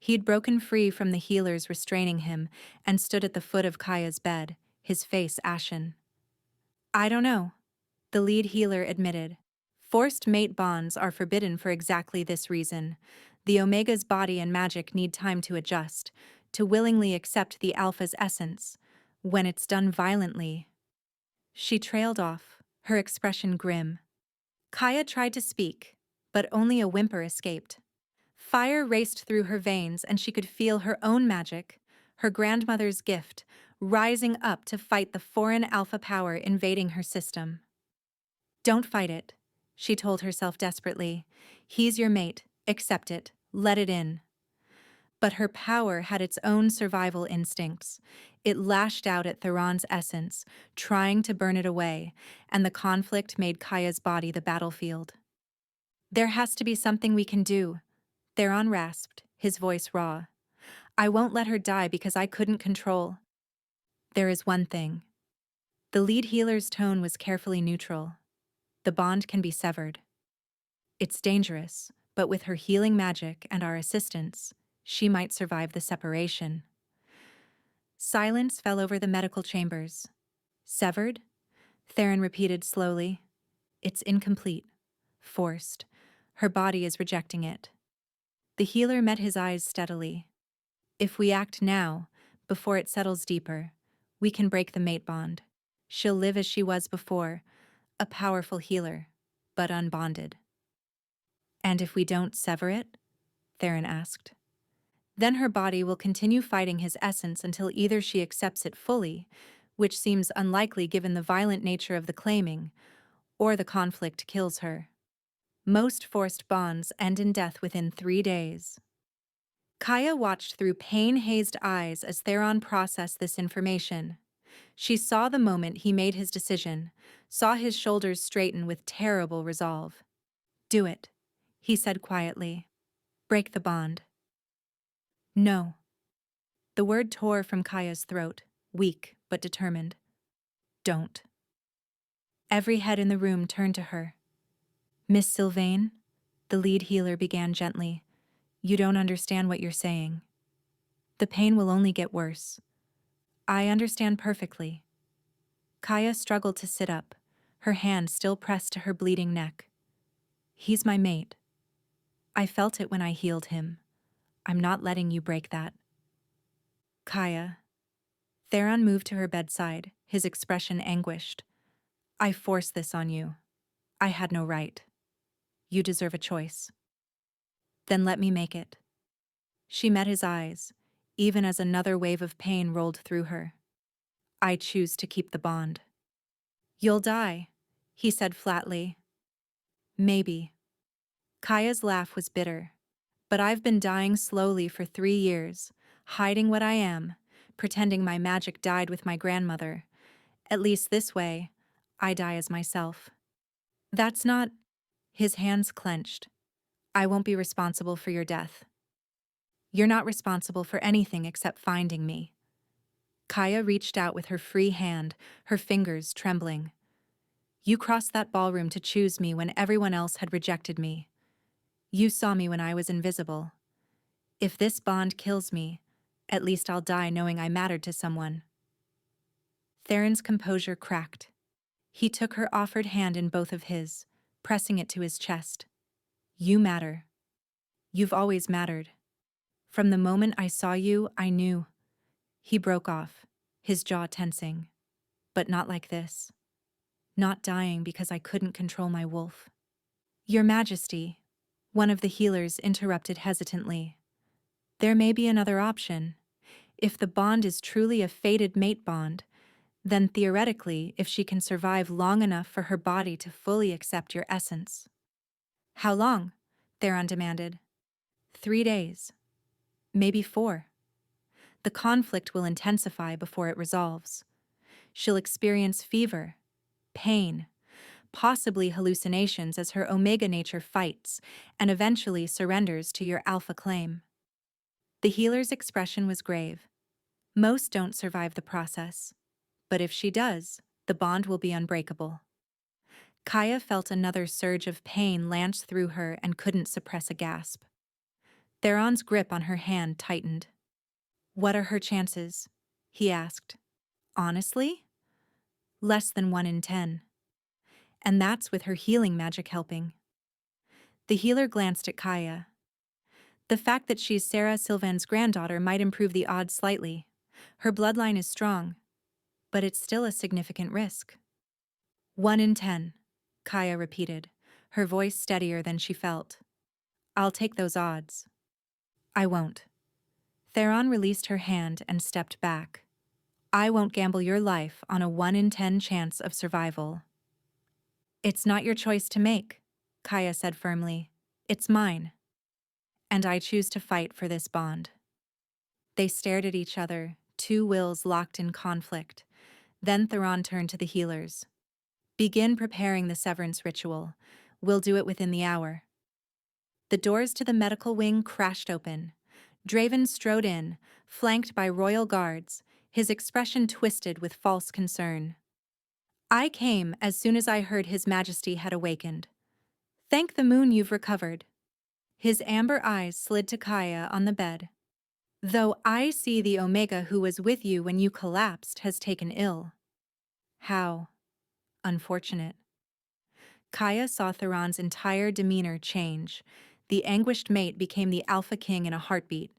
He'd broken free from the healers restraining him and stood at the foot of Kaya's bed, his face ashen. "I don't know," the lead healer admitted. "Forced mate bonds are forbidden for exactly this reason. The Omega's body and magic need time to adjust, to willingly accept the Alpha's essence. When it's done violently—" She trailed off, her expression grim. Kaya tried to speak, but only a whimper escaped. Fire raced through her veins, and she could feel her own magic, her grandmother's gift, rising up to fight the foreign alpha power invading her system. Don't fight it, she told herself desperately. He's your mate, accept it, let it in. But her power had its own survival instincts. It lashed out at Theron's essence, trying to burn it away, and the conflict made Kaya's body the battlefield. There has to be something we can do, Theron rasped, his voice raw. I won't let her die because I couldn't control. There is one thing. The lead healer's tone was carefully neutral. The bond can be severed. It's dangerous, but with her healing magic and our assistance, she might survive the separation. Silence fell over the medical chambers. Severed? Theron repeated slowly. It's incomplete. Forced. Her body is rejecting it. The healer met his eyes steadily. If we act now, before it settles deeper, we can break the mate bond. She'll live as she was before, a powerful healer, but unbonded. And if we don't sever it? Theron asked. Then her body will continue fighting his essence until either she accepts it fully, which seems unlikely given the violent nature of the claiming, or the conflict kills her. Most forced bonds end in death within 3 days. Kaya watched through pain-hazed eyes as Theron processed this information. She saw the moment he made his decision, saw his shoulders straighten with terrible resolve. Do it, he said quietly. Break the bond. No. The word tore from Kaya's throat, weak but determined. Don't. Every head in the room turned to her. Miss Sylvain, the lead healer began gently, you don't understand what you're saying. The pain will only get worse. I understand perfectly. Kaya struggled to sit up, her hand still pressed to her bleeding neck. He's my mate. I felt it when I healed him. I'm not letting you break that. Kaya. Theron moved to her bedside, his expression anguished. I forced this on you. I had no right. You deserve a choice. Then let me make it. She met his eyes, even as another wave of pain rolled through her. I choose to keep the bond. You'll die, he said flatly. Maybe. Kaya's laugh was bitter. But I've been dying slowly for 3 years, hiding what I am, pretending my magic died with my grandmother. At least this way, I die as myself. That's not... His hands clenched. I won't be responsible for your death. You're not responsible for anything except finding me. Kaya reached out with her free hand, her fingers trembling. You crossed that ballroom to choose me when everyone else had rejected me. You saw me when I was invisible. If this bond kills me, at least I'll die knowing I mattered to someone. Theron's composure cracked. He took her offered hand in both of his, pressing it to his chest. You matter. You've always mattered. From the moment I saw you, I knew. He broke off, his jaw tensing. But not like this. Not dying because I couldn't control my wolf. Your Majesty, one of the healers interrupted hesitantly. There may be another option. If the bond is truly a fated mate bond, then theoretically, if she can survive long enough for her body to fully accept your essence. How long? Theron demanded. 3 days. Maybe 4. The conflict will intensify before it resolves. She'll experience fever, pain, possibly hallucinations as her omega nature fights and eventually surrenders to your alpha claim. The healer's expression was grave. Most don't survive the process, but if she does, the bond will be unbreakable. Kaya felt another surge of pain lance through her and couldn't suppress a gasp. Theron's grip on her hand tightened. What are her chances? He asked. Honestly? Less than 1 in 10. And that's with her healing magic helping. The healer glanced at Kaya. The fact that she's Sarah Sylvain's granddaughter might improve the odds slightly. Her bloodline is strong, but it's still a significant risk. 1 in 10, Kaya repeated, her voice steadier than she felt. I'll take those odds. I won't. Theron released her hand and stepped back. I won't gamble your life on a 1 in 10 chance of survival. It's not your choice to make, Kaya said firmly. It's mine. And I choose to fight for this bond. They stared at each other, two wills locked in conflict. Then Theron turned to the healers. Begin preparing the severance ritual. We'll do it within the hour. The doors to the medical wing crashed open. Draven strode in, flanked by royal guards, his expression twisted with false concern. I came as soon as I heard His Majesty had awakened. Thank the moon you've recovered. His amber eyes slid to Kaya on the bed. Though I see the Omega who was with you when you collapsed has taken ill. How unfortunate. Kaya saw Theron's entire demeanor change. The anguished mate became the Alpha King in a heartbeat.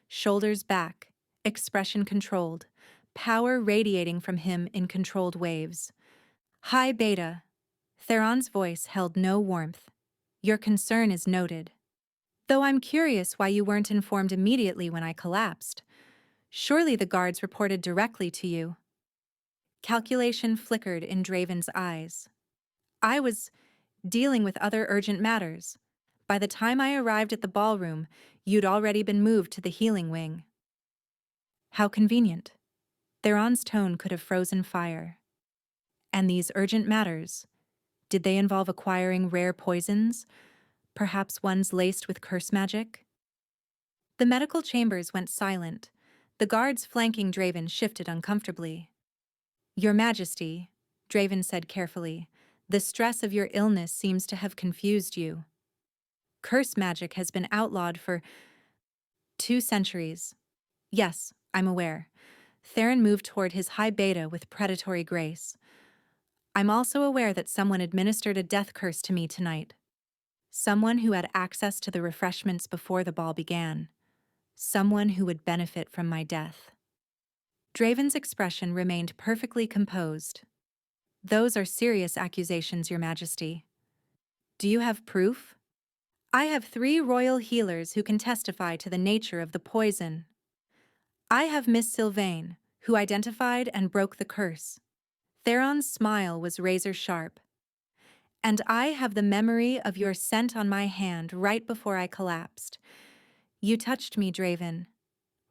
Shoulders back, expression controlled, power radiating from him in controlled waves. Hi, Beta. Theron's voice held no warmth. Your concern is noted. Though I'm curious why you weren't informed immediately when I collapsed. Surely the guards reported directly to you. Calculation flickered in Draven's eyes. I was dealing with other urgent matters. By the time I arrived at the ballroom, you'd already been moved to the healing wing. How convenient. Theron's tone could have frozen fire. And these urgent matters, did they involve acquiring rare poisons? Perhaps ones laced with curse magic? The medical chambers went silent. The guards flanking Draven shifted uncomfortably. Your Majesty, Draven said carefully, the stress of your illness seems to have confused you. Curse magic has been outlawed for 2 centuries. Yes, I'm aware. Theron moved toward his high beta with predatory grace. I'm also aware that someone administered a death curse to me tonight. Someone who had access to the refreshments before the ball began. Someone who would benefit from my death. Draven's expression remained perfectly composed. Those are serious accusations, Your Majesty. Do you have proof? I have 3 royal healers who can testify to the nature of the poison. I have Miss Sylvain, who identified and broke the curse. Theron's smile was razor-sharp. And I have the memory of your scent on my hand right before I collapsed. You touched me, Draven,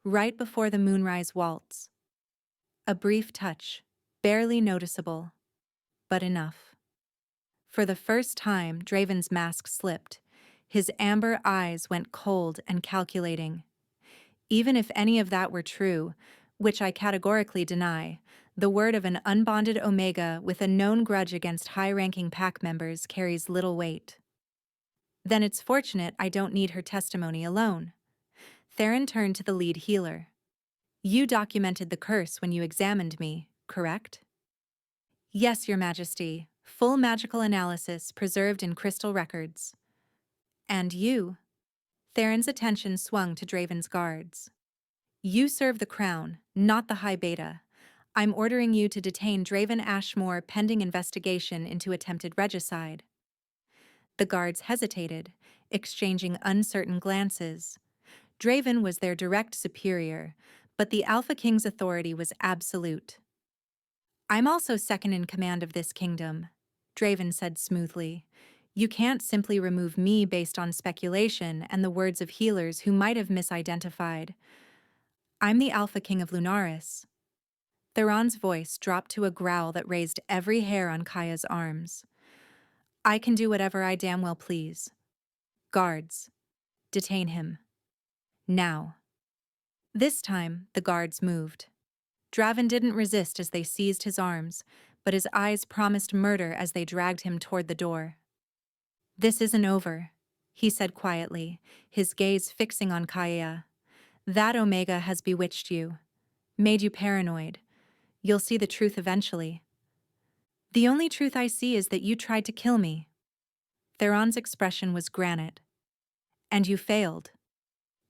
right before the moonrise waltz. A brief touch, barely noticeable, but enough. For the first time, Draven's mask slipped. His amber eyes went cold and calculating. Even if any of that were true, which I categorically deny, the word of an unbonded Omega with a known grudge against high-ranking pack members carries little weight. Then it's fortunate I don't need her testimony alone. Theron turned to the lead healer. You documented the curse when you examined me, correct? Yes, Your Majesty. Full magical analysis preserved in crystal records. And you? Theron's attention swung to Draven's guards. You serve the crown, not the High Beta. I'm ordering you to detain Draven Ashmore pending investigation into attempted regicide. The guards hesitated, exchanging uncertain glances. Draven was their direct superior, but the Alpha King's authority was absolute. I'm also second in command of this kingdom, Draven said smoothly. You can't simply remove me based on speculation and the words of healers who might have misidentified. I'm the Alpha King of Lunaris. Theron's voice dropped to a growl that raised every hair on Kaya's arms. I can do whatever I damn well please. Guards, detain him. Now. This time, the guards moved. Draven didn't resist as they seized his arms, but his eyes promised murder as they dragged him toward the door. This isn't over, he said quietly, his gaze fixing on Kaya. That Omega has bewitched you, made you paranoid. You'll see the truth eventually. The only truth I see is that you tried to kill me. Theron's expression was granite. And you failed.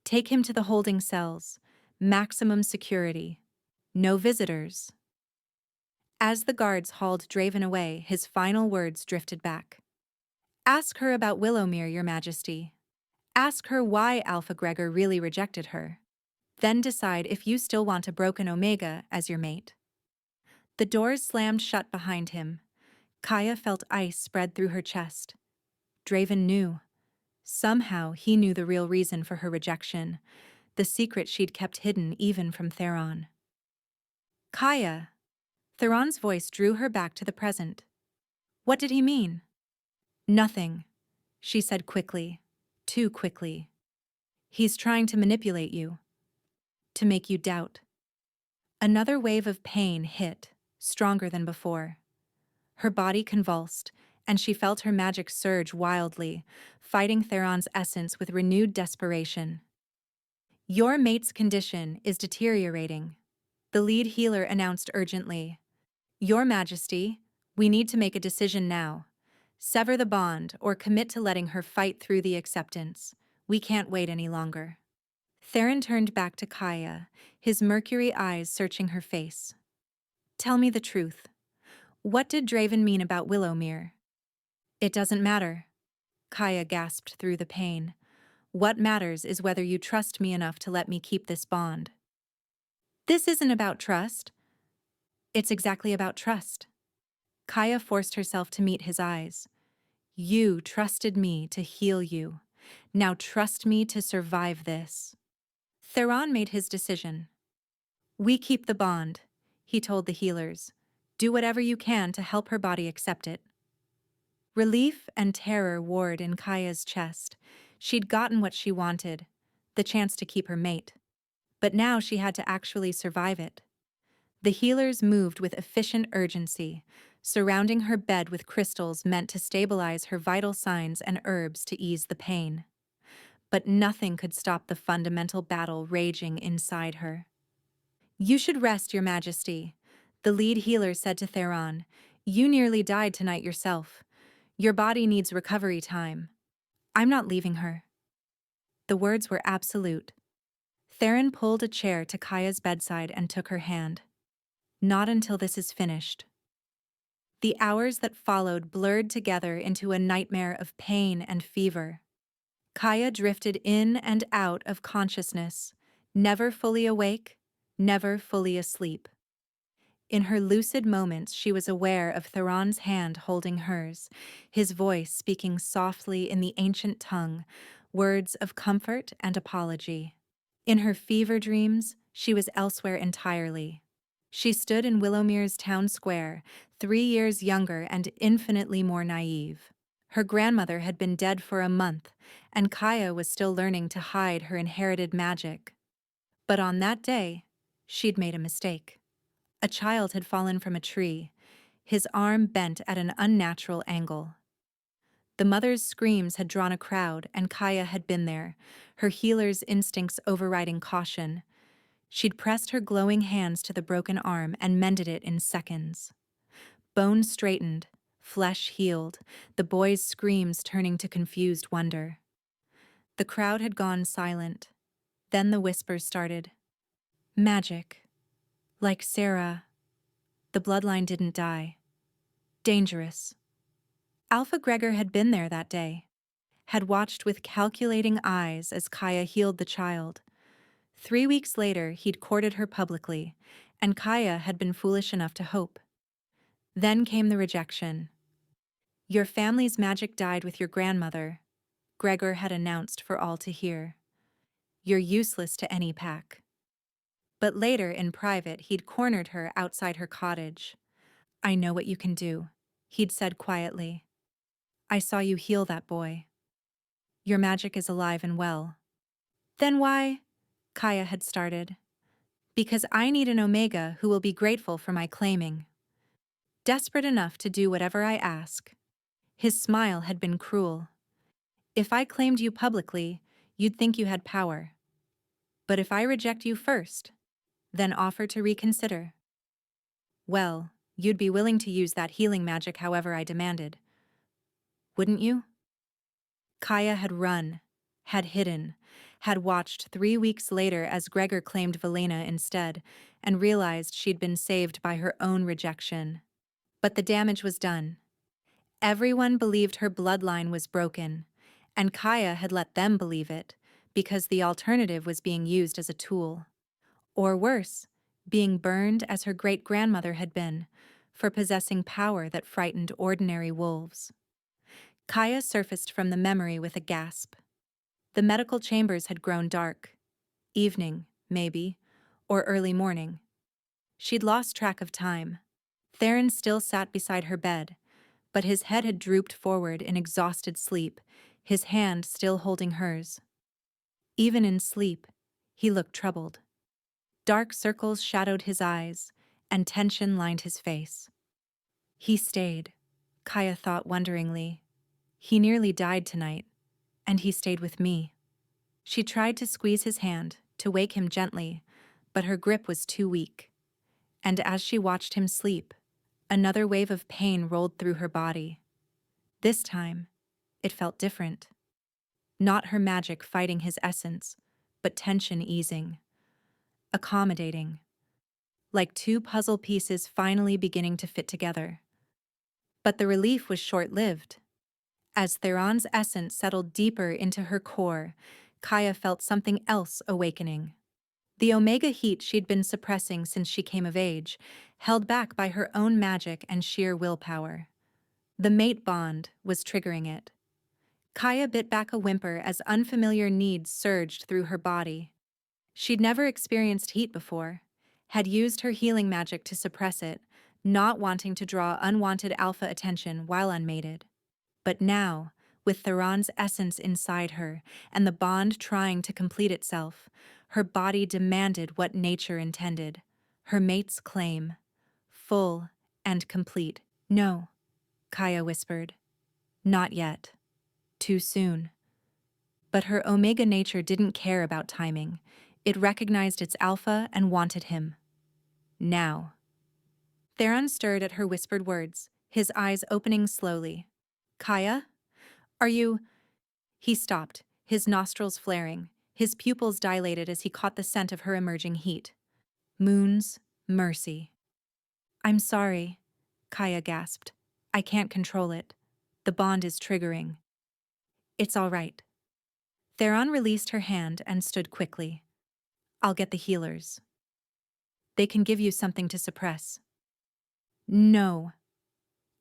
Take him to the holding cells. Maximum security. No visitors. As the guards hauled Draven away, his final words drifted back. Ask her about Willowmere, Your Majesty. Ask her why Alpha Gregor really rejected her. Then decide if you still want a broken Omega as your mate. The doors slammed shut behind him. Kaya felt ice spread through her chest. Draven knew. Somehow he knew the real reason for her rejection, the secret she'd kept hidden even from Theron. Kaya. Theron's voice drew her back to the present. What did he mean? Nothing, she said quickly, too quickly. He's trying to manipulate you, to make you doubt. Another wave of pain hit, stronger than before. Her body convulsed, and she felt her magic surge wildly, fighting Theron's essence with renewed desperation. Your mate's condition is deteriorating, the lead healer announced urgently. Your Majesty, we need to make a decision now. Sever the bond or commit to letting her fight through the acceptance. We can't wait any longer. Theron turned back to Kaya, his mercury eyes searching her face. Tell me the truth. What did Draven mean about Willowmere? It doesn't matter. Kaya gasped through the pain. What matters is whether you trust me enough to let me keep this bond. This isn't about trust. It's exactly about trust. Kaya forced herself to meet his eyes. You trusted me to heal you. Now trust me to survive this. Theron made his decision. We keep the bond, he told the healers. Do whatever you can to help her body accept it. Relief and terror warred in Kaya's chest. She'd gotten what she wanted, the chance to keep her mate. But now she had to actually survive it. The healers moved with efficient urgency, surrounding her bed with crystals meant to stabilize her vital signs and herbs to ease the pain. But nothing could stop the fundamental battle raging inside her. You should rest, Your Majesty, the lead healer said to Theron. You nearly died tonight yourself. Your body needs recovery time. I'm not leaving her. The words were absolute. Theron pulled a chair to Kaya's bedside and took her hand. Not until this is finished. The hours that followed blurred together into a nightmare of pain and fever. Kaya drifted in and out of consciousness, never fully awake, never fully asleep. In her lucid moments, she was aware of Theron's hand holding hers, his voice speaking softly in the ancient tongue, words of comfort and apology. In her fever dreams, she was elsewhere entirely. She stood in Willowmere's town square, 3 years younger and infinitely more naive. Her grandmother had been dead for a month, and Kaya was still learning to hide her inherited magic. But on that day, she'd made a mistake. A child had fallen from a tree, his arm bent at an unnatural angle. The mother's screams had drawn a crowd, and Kaya had been there, her healer's instincts overriding caution. She'd pressed her glowing hands to the broken arm and mended it in seconds. Bone straightened, flesh healed, the boy's screams turning to confused wonder. The crowd had gone silent. Then the whispers started. Magic. Like Sarah, the bloodline didn't die. Dangerous. Alpha Gregor had been there that day, had watched with calculating eyes as Kaya healed the child. 3 weeks later, he'd courted her publicly, and Kaya had been foolish enough to hope. Then came the rejection. Your family's magic died with your grandmother, Gregor had announced for all to hear. You're useless to any pack. But later, in private, he'd cornered her outside her cottage. I know what you can do, he'd said quietly. I saw you heal that boy. Your magic is alive and well. Then why? Kaya had started. Because I need an Omega who will be grateful for my claiming. Desperate enough to do whatever I ask. His smile had been cruel. If I claimed you publicly, you'd think you had power. But if I reject you first, then offer to reconsider, well, you'd be willing to use that healing magic however I demanded. Wouldn't you? Kaya had run, had hidden, had watched 3 weeks later as Gregor claimed Velena instead, and realized she'd been saved by her own rejection. But the damage was done. Everyone believed her bloodline was broken, and Kaya had let them believe it, because the alternative was being used as a tool. Or worse, being burned as her great-grandmother had been, for possessing power that frightened ordinary wolves. Kaya surfaced from the memory with a gasp. The medical chambers had grown dark. Evening, maybe, or early morning. She'd lost track of time. Theron still sat beside her bed, but his head had drooped forward in exhausted sleep, his hand still holding hers. Even in sleep, he looked troubled. Dark circles shadowed his eyes, and tension lined his face. He stayed, Kaya thought wonderingly. He nearly died tonight, and he stayed with me. She tried to squeeze his hand, to wake him gently, but her grip was too weak. And as she watched him sleep, another wave of pain rolled through her body. This time, it felt different. Not her magic fighting his essence, but tension easing, accommodating, like two puzzle pieces finally beginning to fit together. But the relief was short-lived. As Theron's essence settled deeper into her core, Kaya felt something else awakening. The omega heat she'd been suppressing since she came of age, held back by her own magic and sheer willpower. The mate bond was triggering it. Kaya bit back a whimper as unfamiliar needs surged through her body. She'd never experienced heat before, had used her healing magic to suppress it, not wanting to draw unwanted alpha attention while unmated. But now, with Theron's essence inside her and the bond trying to complete itself, her body demanded what nature intended, her mate's claim, full and complete. No, Kaya whispered. Not yet. Too soon. But her omega nature didn't care about timing. It recognized its alpha and wanted him. Now. Theron stirred at her whispered words, his eyes opening slowly. Kaya? Are you... He stopped, his nostrils flaring, his pupils dilated as he caught the scent of her emerging heat. Moon's mercy. I'm sorry, Kaya gasped. I can't control it. The bond is triggering. It's all right. Theron released her hand and stood quickly. I'll get the healers. They can give you something to suppress. No.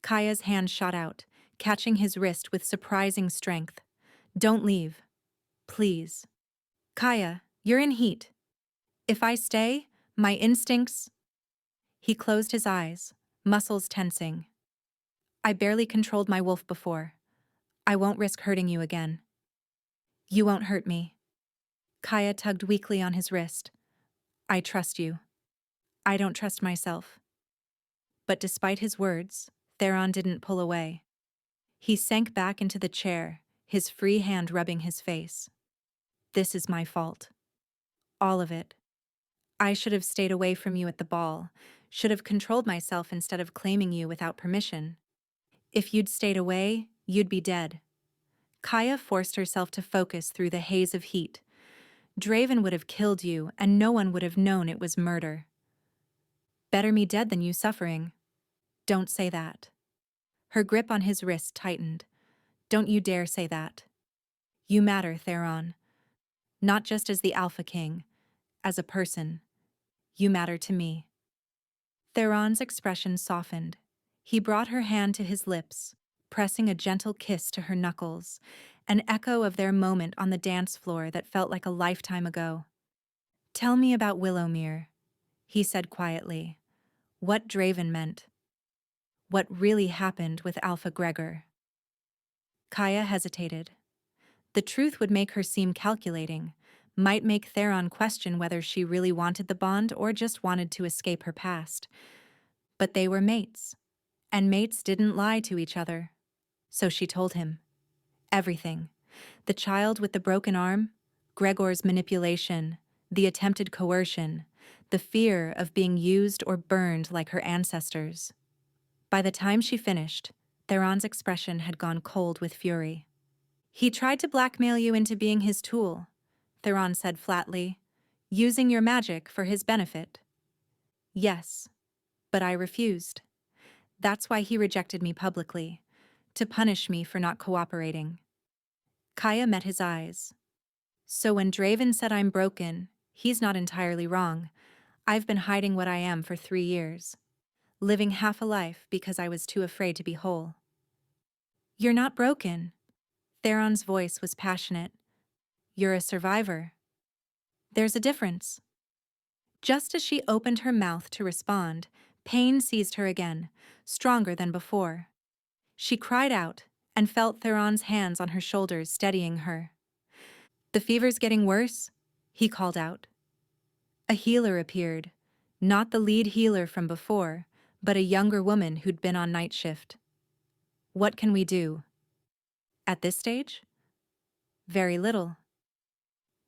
Kaya's hand shot out, catching his wrist with surprising strength. Don't leave. Please. Kaya, you're in heat. If I stay, my instincts... He closed his eyes, muscles tensing. I barely controlled my wolf before. I won't risk hurting you again. You won't hurt me. Kaya tugged weakly on his wrist. I trust you. I don't trust myself. But despite his words, Theron didn't pull away. He sank back into the chair, his free hand rubbing his face. This is my fault. All of it. I should have stayed away from you at the ball, should have controlled myself instead of claiming you without permission. If you'd stayed away, you'd be dead. Kaya forced herself to focus through the haze of heat. Draven would have killed you, and no one would have known it was murder. Better me dead than you suffering. Don't say that. Her grip on his wrist tightened. Don't you dare say that. You matter, Theron. Not just as the Alpha King, as a person. You matter to me. Theron's expression softened. He brought her hand to his lips, pressing a gentle kiss to her knuckles, an echo of their moment on the dance floor that felt like a lifetime ago. Tell me about Willowmere, he said quietly. What Draven meant. What really happened with Alpha Gregor. Kaya hesitated. The truth would make her seem calculating, might make Theron question whether she really wanted the bond or just wanted to escape her past. But they were mates, and mates didn't lie to each other. So she told him. Everything. The child with the broken arm, Gregor's manipulation, the attempted coercion, the fear of being used or burned like her ancestors. By the time she finished, Theron's expression had gone cold with fury. He tried to blackmail you into being his tool, Theron said flatly, using your magic for his benefit. Yes, but I refused. That's why he rejected me publicly, to punish me for not cooperating. Kaya met his eyes. So when Draven said I'm broken, he's not entirely wrong. I've been hiding what I am for 3 years, living half a life because I was too afraid to be whole. You're not broken. Theron's voice was passionate. You're a survivor. There's a difference. Just as she opened her mouth to respond, pain seized her again, stronger than before. She cried out and felt Theron's hands on her shoulders steadying her. The fever's getting worse, he called out. A healer appeared, not the lead healer from before, but a younger woman who'd been on night shift. What can we do? At this stage? Very little.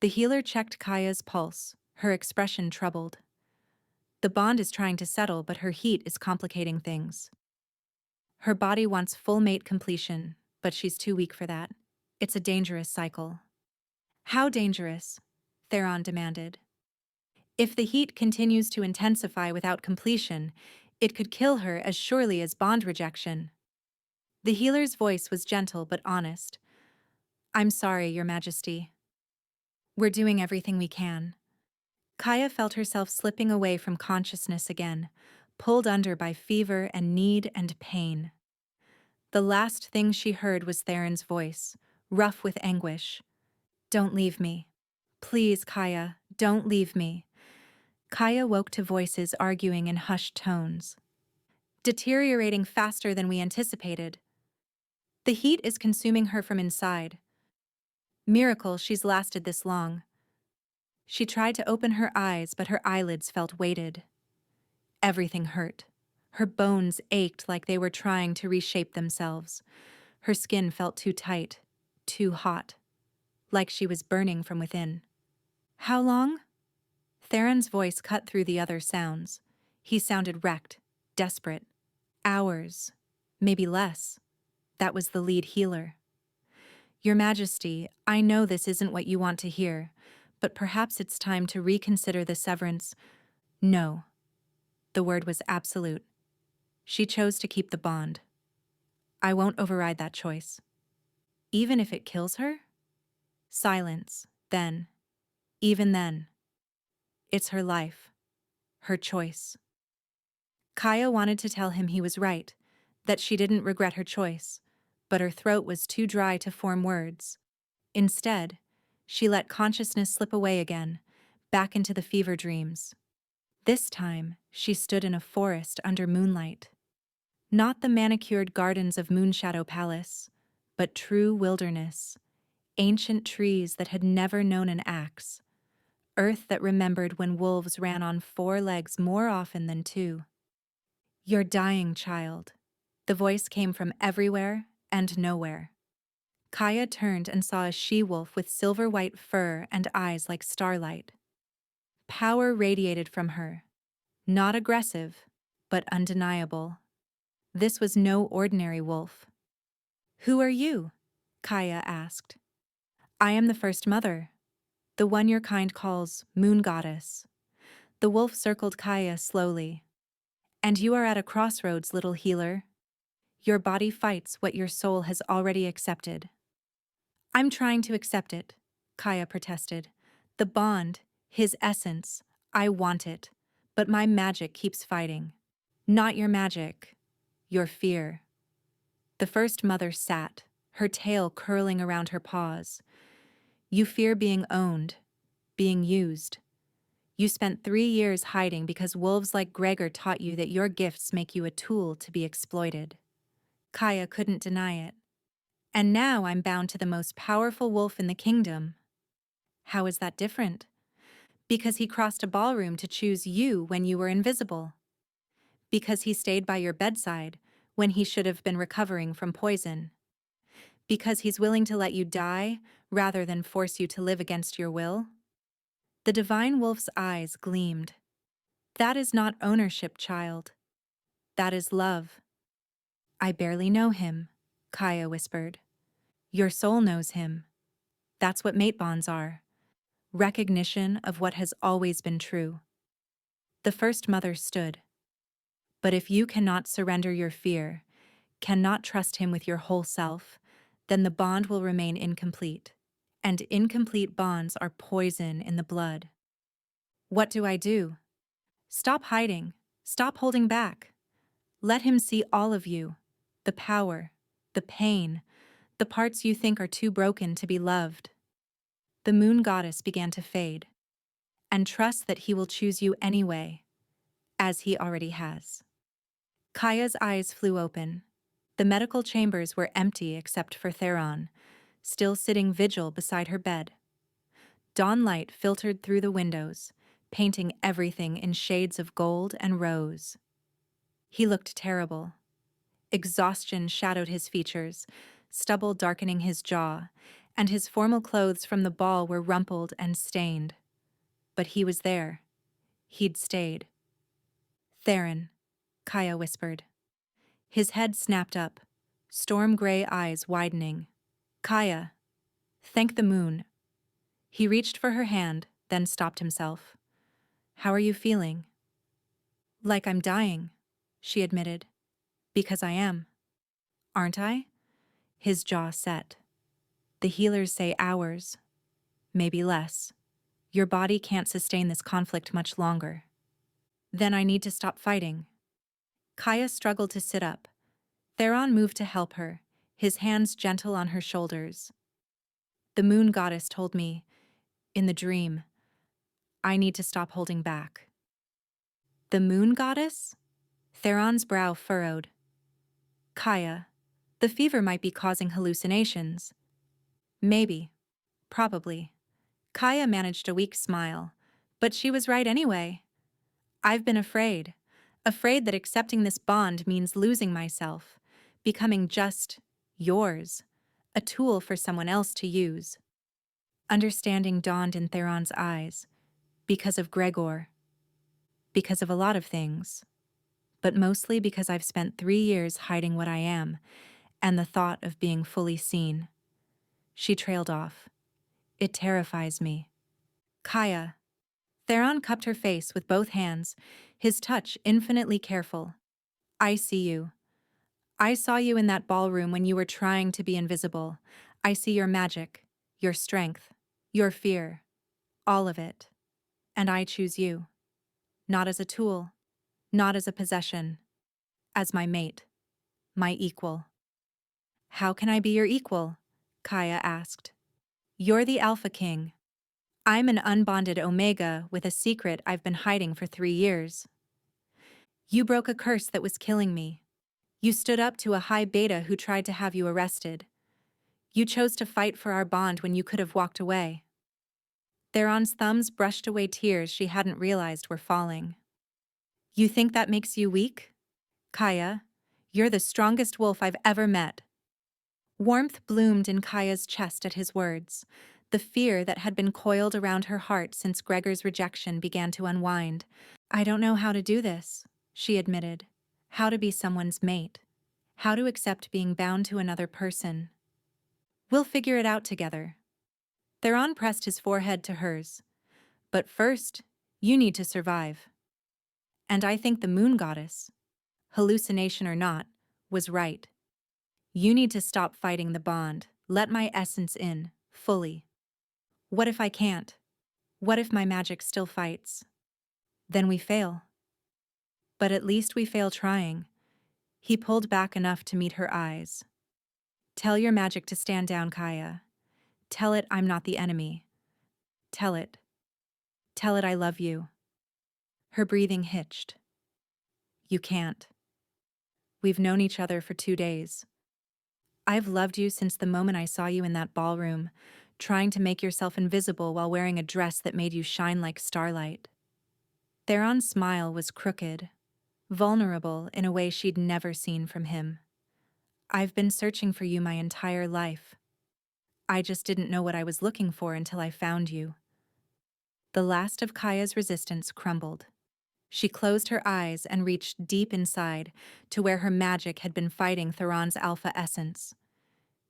The healer checked Kaya's pulse, her expression troubled. The bond is trying to settle, but her heat is complicating things. Her body wants full mate completion, but she's too weak for that. It's a dangerous cycle. How dangerous? Theron demanded. If the heat continues to intensify without completion, it could kill her as surely as bond rejection. The healer's voice was gentle but honest. I'm sorry, Your Majesty. We're doing everything we can. Kaya felt herself slipping away from consciousness again, pulled under by fever and need and pain. The last thing she heard was Theron's voice, rough with anguish. Don't leave me. Please, Kaya, don't leave me. Kaya woke to voices arguing in hushed tones. Deteriorating faster than we anticipated. The heat is consuming her from inside. Miracle she's lasted this long. She tried to open her eyes, but her eyelids felt weighted. Everything hurt. Her bones ached like they were trying to reshape themselves. Her skin felt too tight, too hot, like she was burning from within. How long? Theron's voice cut through the other sounds. He sounded wrecked, desperate. Hours, maybe less. That was the lead healer. Your Majesty, I know this isn't what you want to hear, but perhaps it's time to reconsider the severance. No. The word was absolute. She chose to keep the bond. I won't override that choice. Even if it kills her? Silence, then. Even then. It's her life. Her choice. Kaya wanted to tell him he was right, that she didn't regret her choice, but her throat was too dry to form words. Instead, she let consciousness slip away again, back into the fever dreams. This time, she stood in a forest under moonlight. Not the manicured gardens of Moonshadow Palace, but true wilderness, ancient trees that had never known an axe, earth that remembered when wolves ran on 4 legs more often than 2. You're dying, child. The voice came from everywhere and nowhere. Kaya turned and saw a she-wolf with silver-white fur and eyes like starlight. Power radiated from her. Not aggressive, but undeniable. This was no ordinary wolf. Who are you? Kaya asked. I am the first mother, the one your kind calls Moon Goddess. The wolf circled Kaya slowly. And you are at a crossroads, little healer. Your body fights what your soul has already accepted. I'm trying to accept it, Kaya protested. The bond, his essence, I want it, but my magic keeps fighting. Not your magic, your fear. The first mother sat, her tail curling around her paws. You fear being owned, being used. You spent 3 years hiding because wolves like Gregor taught you that your gifts make you a tool to be exploited. Kaya couldn't deny it. And now I'm bound to the most powerful wolf in the kingdom. How is that different? Because he crossed a ballroom to choose you when you were invisible. Because he stayed by your bedside when he should have been recovering from poison. Because he's willing to let you die rather than force you to live against your will. The divine wolf's eyes gleamed. That is not ownership, child. That is love. I barely know him, Kaya whispered. Your soul knows him. That's what mate bonds are. Recognition of what has always been true. The first mother stood. But if you cannot surrender your fear, cannot trust him with your whole self, then the bond will remain incomplete. And incomplete bonds are poison in the blood. What do I do? Stop hiding. Stop holding back. Let him see all of you. The power, the pain, the parts you think are too broken to be loved. The moon goddess began to fade. And trust that he will choose you anyway, as he already has. Kaya's eyes flew open. The medical chambers were empty except for Theron, still sitting vigil beside her bed. Dawn light filtered through the windows, painting everything in shades of gold and rose. He looked terrible. Exhaustion shadowed his features, stubble darkening his jaw, and his formal clothes from the ball were rumpled and stained. But he was there. He'd stayed. Theron, Kaya whispered. His head snapped up, storm-gray eyes widening. Kaya, thank the moon. He reached for her hand, then stopped himself. How are you feeling? Like I'm dying, she admitted. Because I am. Aren't I? His jaw set. The healers say hours, maybe less. Your body can't sustain this conflict much longer. Then I need to stop fighting. Kaya struggled to sit up. Theron moved to help her, his hands gentle on her shoulders. The moon goddess told me, in the dream, I need to stop holding back. The moon goddess? Theron's brow furrowed. Kaya, the fever might be causing hallucinations. Maybe. Probably. Kaya managed a weak smile, but she was right anyway. I've been afraid that accepting this bond means losing myself, becoming just yours, a tool for someone else to use. Understanding dawned in Theron's eyes, because of Gregor, because of a lot of things, but mostly because I've spent 3 years hiding what I am, and the thought of being fully seen. She trailed off. It terrifies me. Kaya. Theron cupped her face with both hands, his touch infinitely careful. I see you. I saw you in that ballroom when you were trying to be invisible. I see your magic, your strength, your fear, all of it. And I choose you. Not as a tool, not as a possession, as my mate, my equal. How can I be your equal? Kaya asked. You're the Alpha King. I'm an unbonded Omega with a secret I've been hiding for 3 years. You broke a curse that was killing me. You stood up to a high beta who tried to have you arrested. You chose to fight for our bond when you could have walked away. Theron's thumbs brushed away tears she hadn't realized were falling. You think that makes you weak? Kaya, you're the strongest wolf I've ever met. Warmth bloomed in Kaya's chest at his words. The fear that had been coiled around her heart since Gregor's rejection began to unwind. I don't know how to do this, she admitted. How to be someone's mate. How to accept being bound to another person. We'll figure it out together. Theron pressed his forehead to hers. But first, you need to survive. And I think the moon goddess, hallucination or not, was right. You need to stop fighting the bond. Let my essence in, fully. What if I can't? What if my magic still fights? Then we fail. But at least we fail trying. He pulled back enough to meet her eyes. Tell your magic to stand down, Kaya. Tell it I'm not the enemy. Tell it. Tell it I love you. Her breathing hitched. You can't. We've known each other for 2 days. I've loved you since the moment I saw you in that ballroom, trying to make yourself invisible while wearing a dress that made you shine like starlight. Theron's smile was crooked, vulnerable in a way she'd never seen from him. I've been searching for you my entire life. I just didn't know what I was looking for until I found you. The last of Kaya's resistance crumbled. She closed her eyes and reached deep inside to where her magic had been fighting Theron's alpha essence.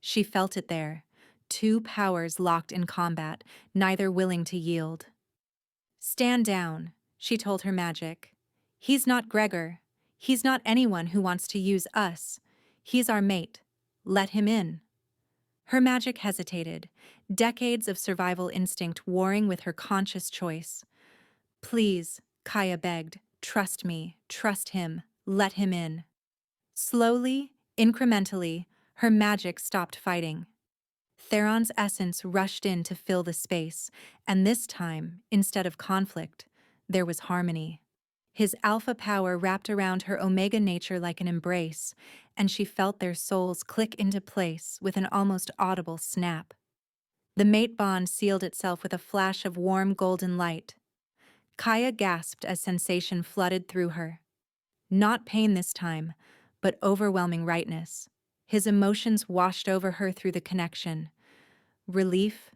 She felt it there, 2 powers locked in combat, neither willing to yield. Stand down, she told her magic. He's not Gregor. He's not anyone who wants to use us. He's our mate. Let him in. Her magic hesitated, decades of survival instinct warring with her conscious choice. Please, Kaya begged, Trust me, trust him, let him in. Slowly, incrementally, her magic stopped fighting. Theron's essence rushed in to fill the space, and this time, instead of conflict, there was harmony. His alpha power wrapped around her omega nature like an embrace, and she felt their souls click into place with an almost audible snap. The mate bond sealed itself with a flash of warm golden light. Kaya gasped as sensation flooded through her. Not pain this time, but overwhelming rightness. His emotions washed over her through the connection. Relief,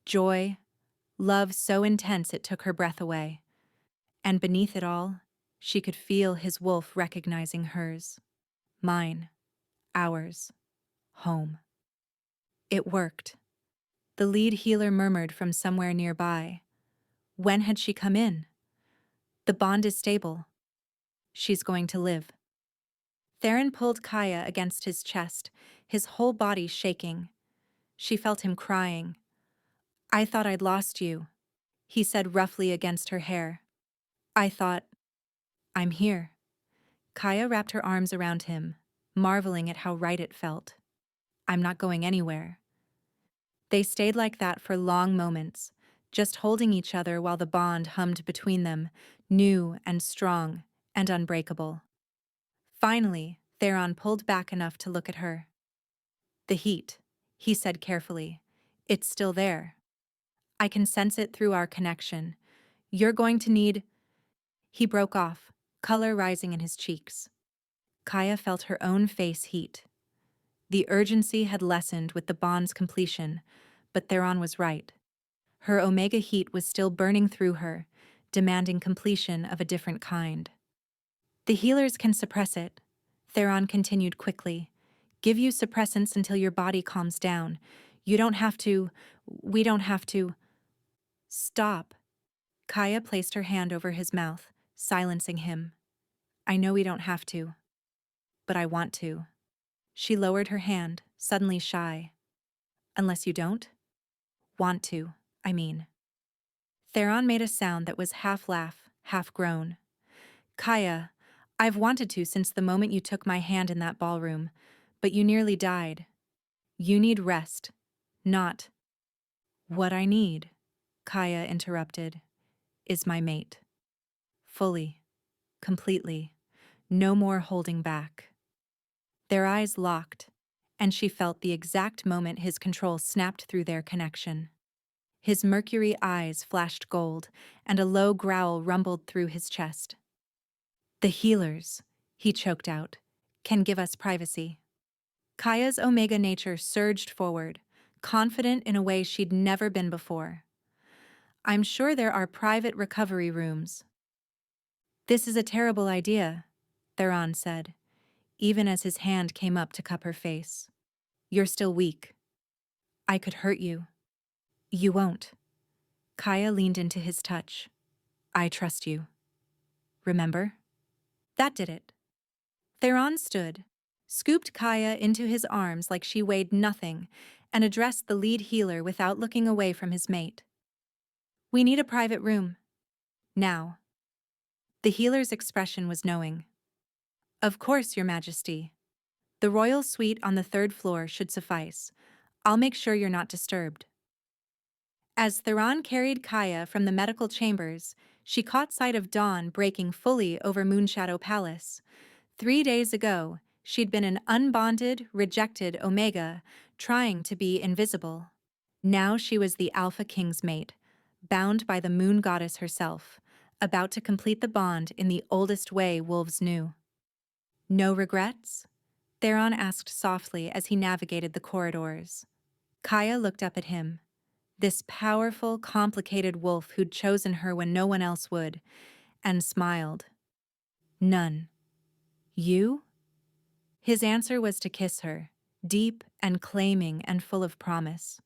joy, love so intense it took her breath away. And beneath it all, she could feel his wolf recognizing hers. Mine, ours, home. It worked. The lead healer murmured from somewhere nearby. When had she come in? The bond is stable. She's going to live. Theron pulled Kaya against his chest, his whole body shaking. She felt him crying. I thought I'd lost you, he said roughly against her hair. I thought, I'm here. Kaya wrapped her arms around him, marveling at how right it felt. I'm not going anywhere. They stayed like that for long moments, just holding each other while the bond hummed between them, new and strong and unbreakable. Finally, Theron pulled back enough to look at her. The heat, he said carefully. It's still there. I can sense it through our connection. You're going to need... He broke off, color rising in his cheeks. Kaya felt her own face heat. The urgency had lessened with the bond's completion, but Theron was right. Her omega heat was still burning through her, demanding completion of a different kind. The healers can suppress it, Theron continued quickly. Give you suppressants until your body calms down. You don't have to... We don't have to... Stop. Kaya placed her hand over his mouth, silencing him. I know we don't have to, but I want to. She lowered her hand, suddenly shy. Unless you don't? Want to, I mean. Theron made a sound that was half laugh, half groan. Kaya, I've wanted to since the moment you took my hand in that ballroom, but you nearly died. You need rest, not... What I need, Kaya interrupted, is my mate. Fully, completely, no more holding back. Their eyes locked, and she felt the exact moment his control snapped through their connection. His mercury eyes flashed gold, and a low growl rumbled through his chest. The healers, he choked out, can give us privacy. Kaya's omega nature surged forward, confident in a way she'd never been before. I'm sure there are private recovery rooms. This is a terrible idea, Theron said, even as his hand came up to cup her face. You're still weak. I could hurt you. You won't. Kaya leaned into his touch. I trust you. Remember? That did it. Theron stood, scooped Kaya into his arms like she weighed nothing, and addressed the lead healer without looking away from his mate. We need a private room. Now. The healer's expression was knowing. Of course, Your Majesty. The royal suite on the third floor should suffice. I'll make sure you're not disturbed. As Theron carried Kaya from the medical chambers, she caught sight of dawn breaking fully over Moonshadow Palace. 3 days ago, she'd been an unbonded, rejected Omega, trying to be invisible. Now she was the Alpha King's mate, bound by the moon goddess herself, about to complete the bond in the oldest way wolves knew. No regrets? Theron asked softly as he navigated the corridors. Kaya looked up at him. This powerful, complicated wolf who'd chosen her when no one else would, and smiled. None. You? His answer was to kiss her, deep and claiming and full of promise.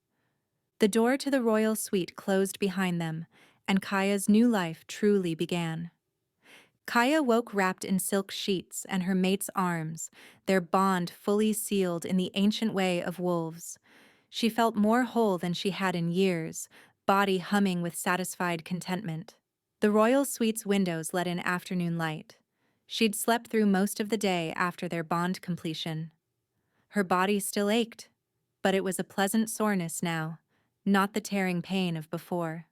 The door to the royal suite closed behind them, and Kaya's new life truly began. Kaya woke wrapped in silk sheets and her mate's arms, their bond fully sealed in the ancient way of wolves. She felt more whole than she had in years, body humming with satisfied contentment. The royal suite's windows let in afternoon light. She'd slept through most of the day after their bond completion. Her body still ached, but it was a pleasant soreness now, not the tearing pain of before.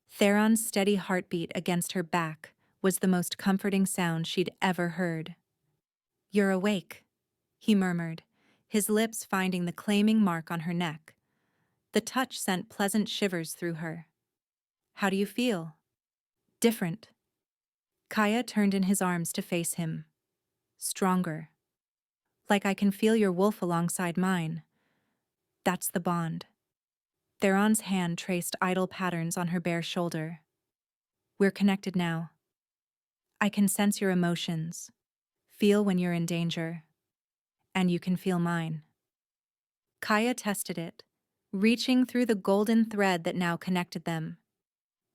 Theron's steady heartbeat against her back was the most comforting sound she'd ever heard. "You're awake," he murmured, his lips finding the claiming mark on her neck. The touch sent pleasant shivers through her. "How do you feel?" "Different." Kaya turned in his arms to face him. "Stronger. Like I can feel your wolf alongside mine. That's the bond." Theron's hand traced idle patterns on her bare shoulder. "We're connected now. I can sense your emotions, feel when you're in danger, and you can feel mine." Kaya tested it, reaching through the golden thread that now connected them.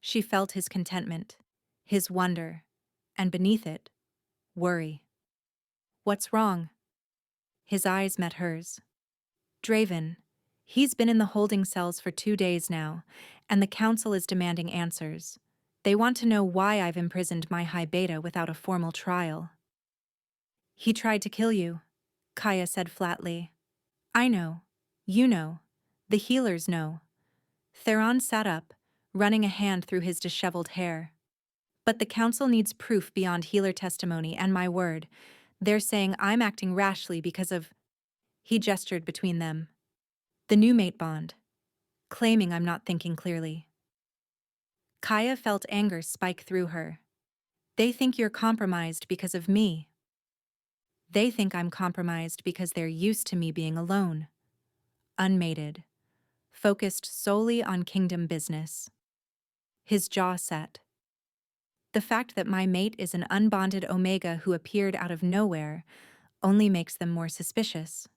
She felt his contentment, his wonder, and beneath it, worry. "What's wrong?" His eyes met hers. "Draven. He's been in the holding cells for 2 days now, and the council is demanding answers. They want to know why I've imprisoned my high beta without a formal trial." "He tried to kill you," Kaya said flatly. "I know. You know. The healers know." Theron sat up, running a hand through his disheveled hair. "But the council needs proof beyond healer testimony and my word. They're saying I'm acting rashly because of—" He gestured between them. "The new mate bond. Claiming I'm not thinking clearly." Kaya felt anger spike through her. "They think you're compromised because of me. They think I'm compromised because they're used to me being alone. Unmated. Focused solely on kingdom business." His jaw set. "The fact that my mate is an unbonded Omega who appeared out of nowhere only makes them more suspicious."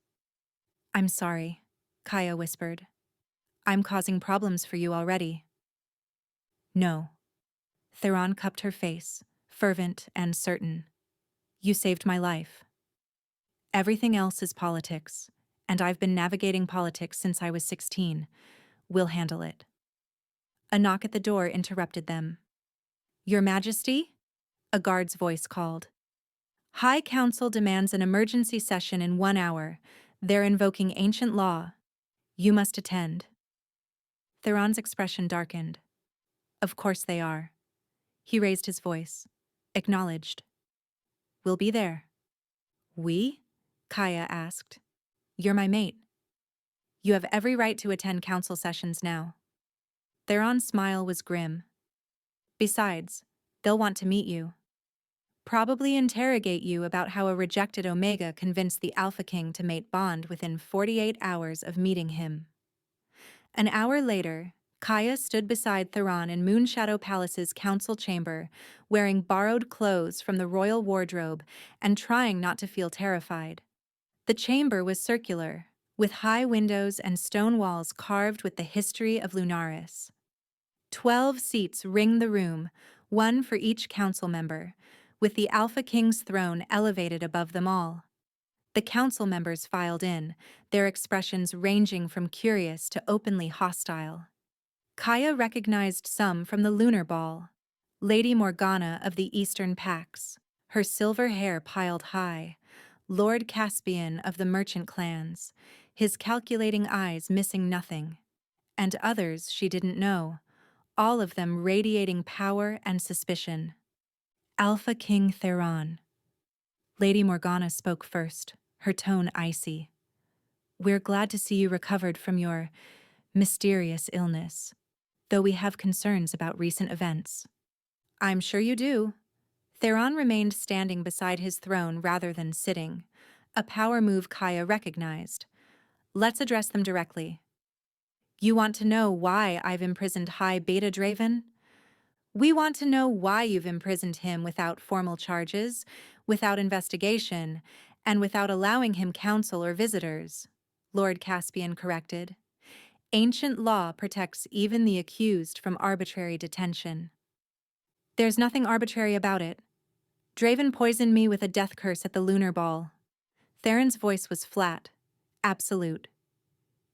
"I'm sorry," Kaya whispered. "I'm causing problems for you already." "No." Theron cupped her face, fervent and certain. "You saved my life. Everything else is politics, and I've been navigating politics since I was 16. We'll handle it." A knock at the door interrupted them. "Your Majesty?" a guard's voice called. "High Council demands an emergency session in 1 hour. They're invoking ancient law. You must attend." Theron's expression darkened. "Of course they are." He raised his voice. Acknowledged. "We'll be there." "We?" Kaya asked. "You're my mate. You have every right to attend council sessions now." Theron's smile was grim. "Besides, they'll want to meet you. Probably interrogate you about how a rejected Omega convinced the Alpha King to mate bond within 48 hours of meeting him." An hour later, Kaya stood beside Theron in Moonshadow Palace's council chamber, wearing borrowed clothes from the royal wardrobe and trying not to feel terrified. The chamber was circular, with high windows and stone walls carved with the history of Lunaris. 12 seats ringed the room, one for each council member, with the Alpha King's throne elevated above them all. The council members filed in, their expressions ranging from curious to openly hostile. Kaya recognized some from the Lunar Ball. Lady Morgana of the Eastern Pax, her silver hair piled high, Lord Caspian of the merchant clans, his calculating eyes missing nothing, and others she didn't know, all of them radiating power and suspicion. Alpha King Theron. Lady Morgana spoke first, her tone icy. "We're glad to see you recovered from your mysterious illness, though we have concerns about recent events." "I'm sure you do." Theron remained standing beside his throne rather than sitting, a power move Kaya recognized. "Let's address them directly. You want to know why I've imprisoned High Beta Draven? We want to know why you've imprisoned him without formal charges, without investigation, and without allowing him counsel or visitors," Lord Caspian corrected. "Ancient law protects even the accused from arbitrary detention." "There's nothing arbitrary about it. Draven poisoned me with a death curse at the Lunar Ball." Theron's voice was flat, absolute.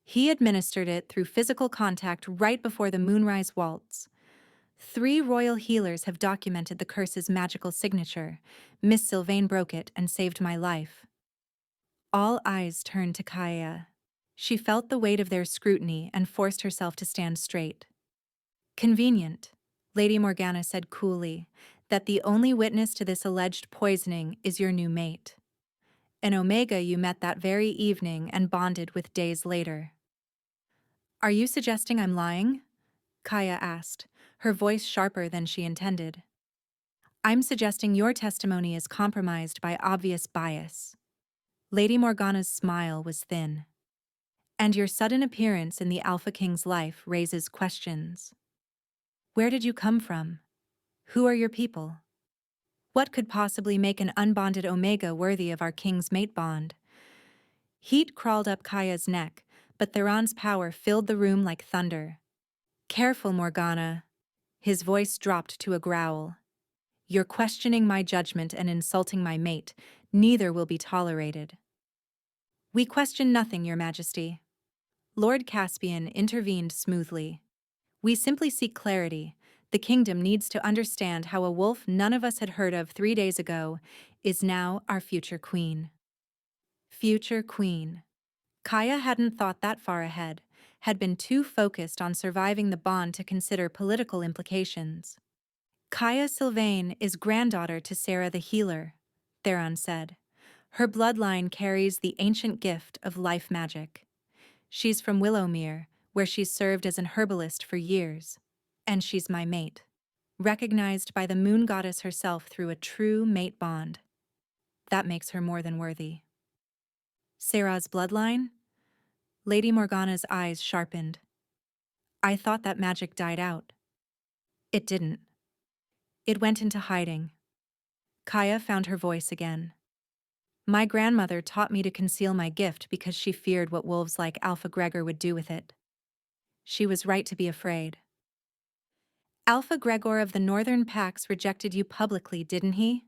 "He administered it through physical contact right before the Moonrise Waltz. 3 royal healers have documented the curse's magical signature. Miss Sylvain broke it and saved my life. All eyes turned to Kaya. She felt the weight of their scrutiny and forced herself to stand straight. Convenient, Lady Morgana said coolly, that the only witness to this alleged poisoning is your new mate. An Omega you met that very evening and bonded with days later. Are you suggesting I'm lying? Kaya asked, her voice sharper than she intended. I'm suggesting your testimony is compromised by obvious bias. Lady Morgana's smile was thin. And your sudden appearance in the Alpha King's life raises questions. Where did you come from? Who are your people? What could possibly make an unbonded Omega worthy of our king's mate bond? Heat crawled up Kaya's neck, but Theron's power filled the room like thunder. Careful, Morgana. His voice dropped to a growl. You're questioning my judgment and insulting my mate. Neither will be tolerated. We question nothing, Your Majesty. Lord Caspian intervened smoothly. We simply seek clarity. The kingdom needs to understand how a wolf none of us had heard of 3 days ago is now our future queen. Future queen. Kaya hadn't thought that far ahead, had been too focused on surviving the bond to consider political implications. Kaya Sylvain is granddaughter to Sarah the Healer, Theron said. Her bloodline carries the ancient gift of life magic. She's from Willowmere, where she's served as an herbalist for years. And she's my mate. Recognized by the moon goddess herself through a true mate bond. That makes her more than worthy. Sarah's bloodline? Lady Morgana's eyes sharpened. I thought that magic died out. It didn't. It went into hiding. Kaya found her voice again. My grandmother taught me to conceal my gift because she feared what wolves like Alpha Gregor would do with it. She was right to be afraid. Alpha Gregor of the Northern Pax rejected you publicly, didn't he?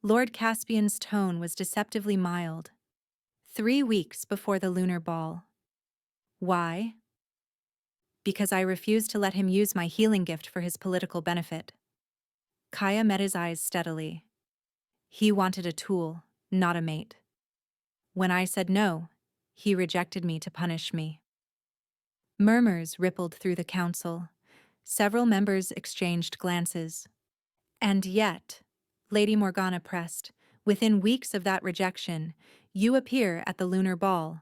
Lord Caspian's tone was deceptively mild. 3 weeks before the lunar ball. Why? Because I refused to let him use my healing gift for his political benefit. Kaya met his eyes steadily. He wanted a tool, not a mate. When I said no, he rejected me to punish me. Murmurs rippled through the council. Several members exchanged glances. And yet, Lady Morgana pressed, within weeks of that rejection, you appear at the lunar ball,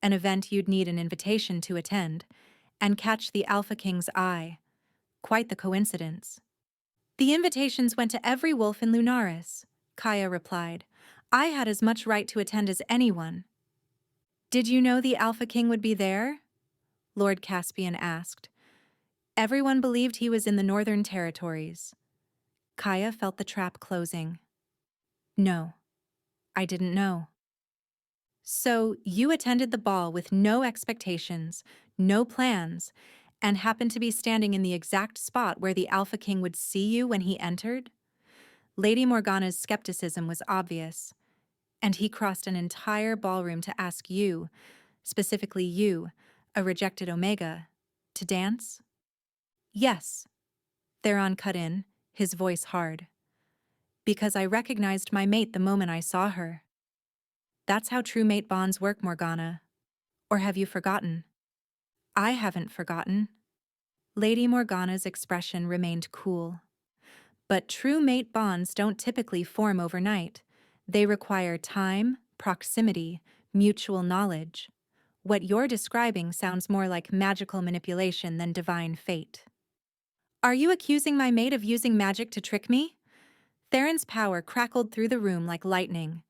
an event you'd need an invitation to attend, and catch the Alpha King's eye. Quite the coincidence. The invitations went to every wolf in Lunaris, Kaya replied. I had as much right to attend as anyone. Did you know the Alpha King would be there? Lord Caspian asked. Everyone believed he was in the Northern Territories. Kaya felt the trap closing. No, I didn't know. So you attended the ball with no expectations, no plans, and happened to be standing in the exact spot where the Alpha King would see you when he entered? Lady Morgana's skepticism was obvious, and he crossed an entire ballroom to ask you, specifically you, a rejected Omega, to dance? Yes, Theron cut in, his voice hard. Because I recognized my mate the moment I saw her. That's how true mate bonds work, Morgana. Or have you forgotten? I haven't forgotten. Lady Morgana's expression remained cool. But true mate bonds don't typically form overnight. They require time, proximity, mutual knowledge. What you're describing sounds more like magical manipulation than divine fate. Are you accusing my mate of using magic to trick me? Theron's power crackled through the room like lightning.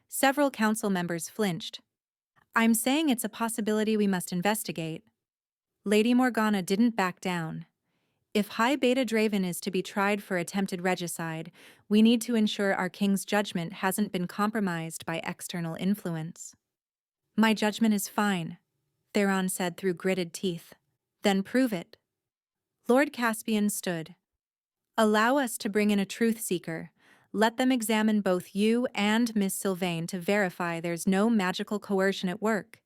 Several council members flinched. I'm saying it's a possibility we must investigate. Lady Morgana didn't back down. If High Beta Draven is to be tried for attempted regicide, we need to ensure our king's judgment hasn't been compromised by external influence. My judgment is fine, Theron said through gritted teeth. Then prove it. Lord Caspian stood. Allow us to bring in a truth seeker. Let them examine both you and Miss Sylvain to verify there's no magical coercion at work.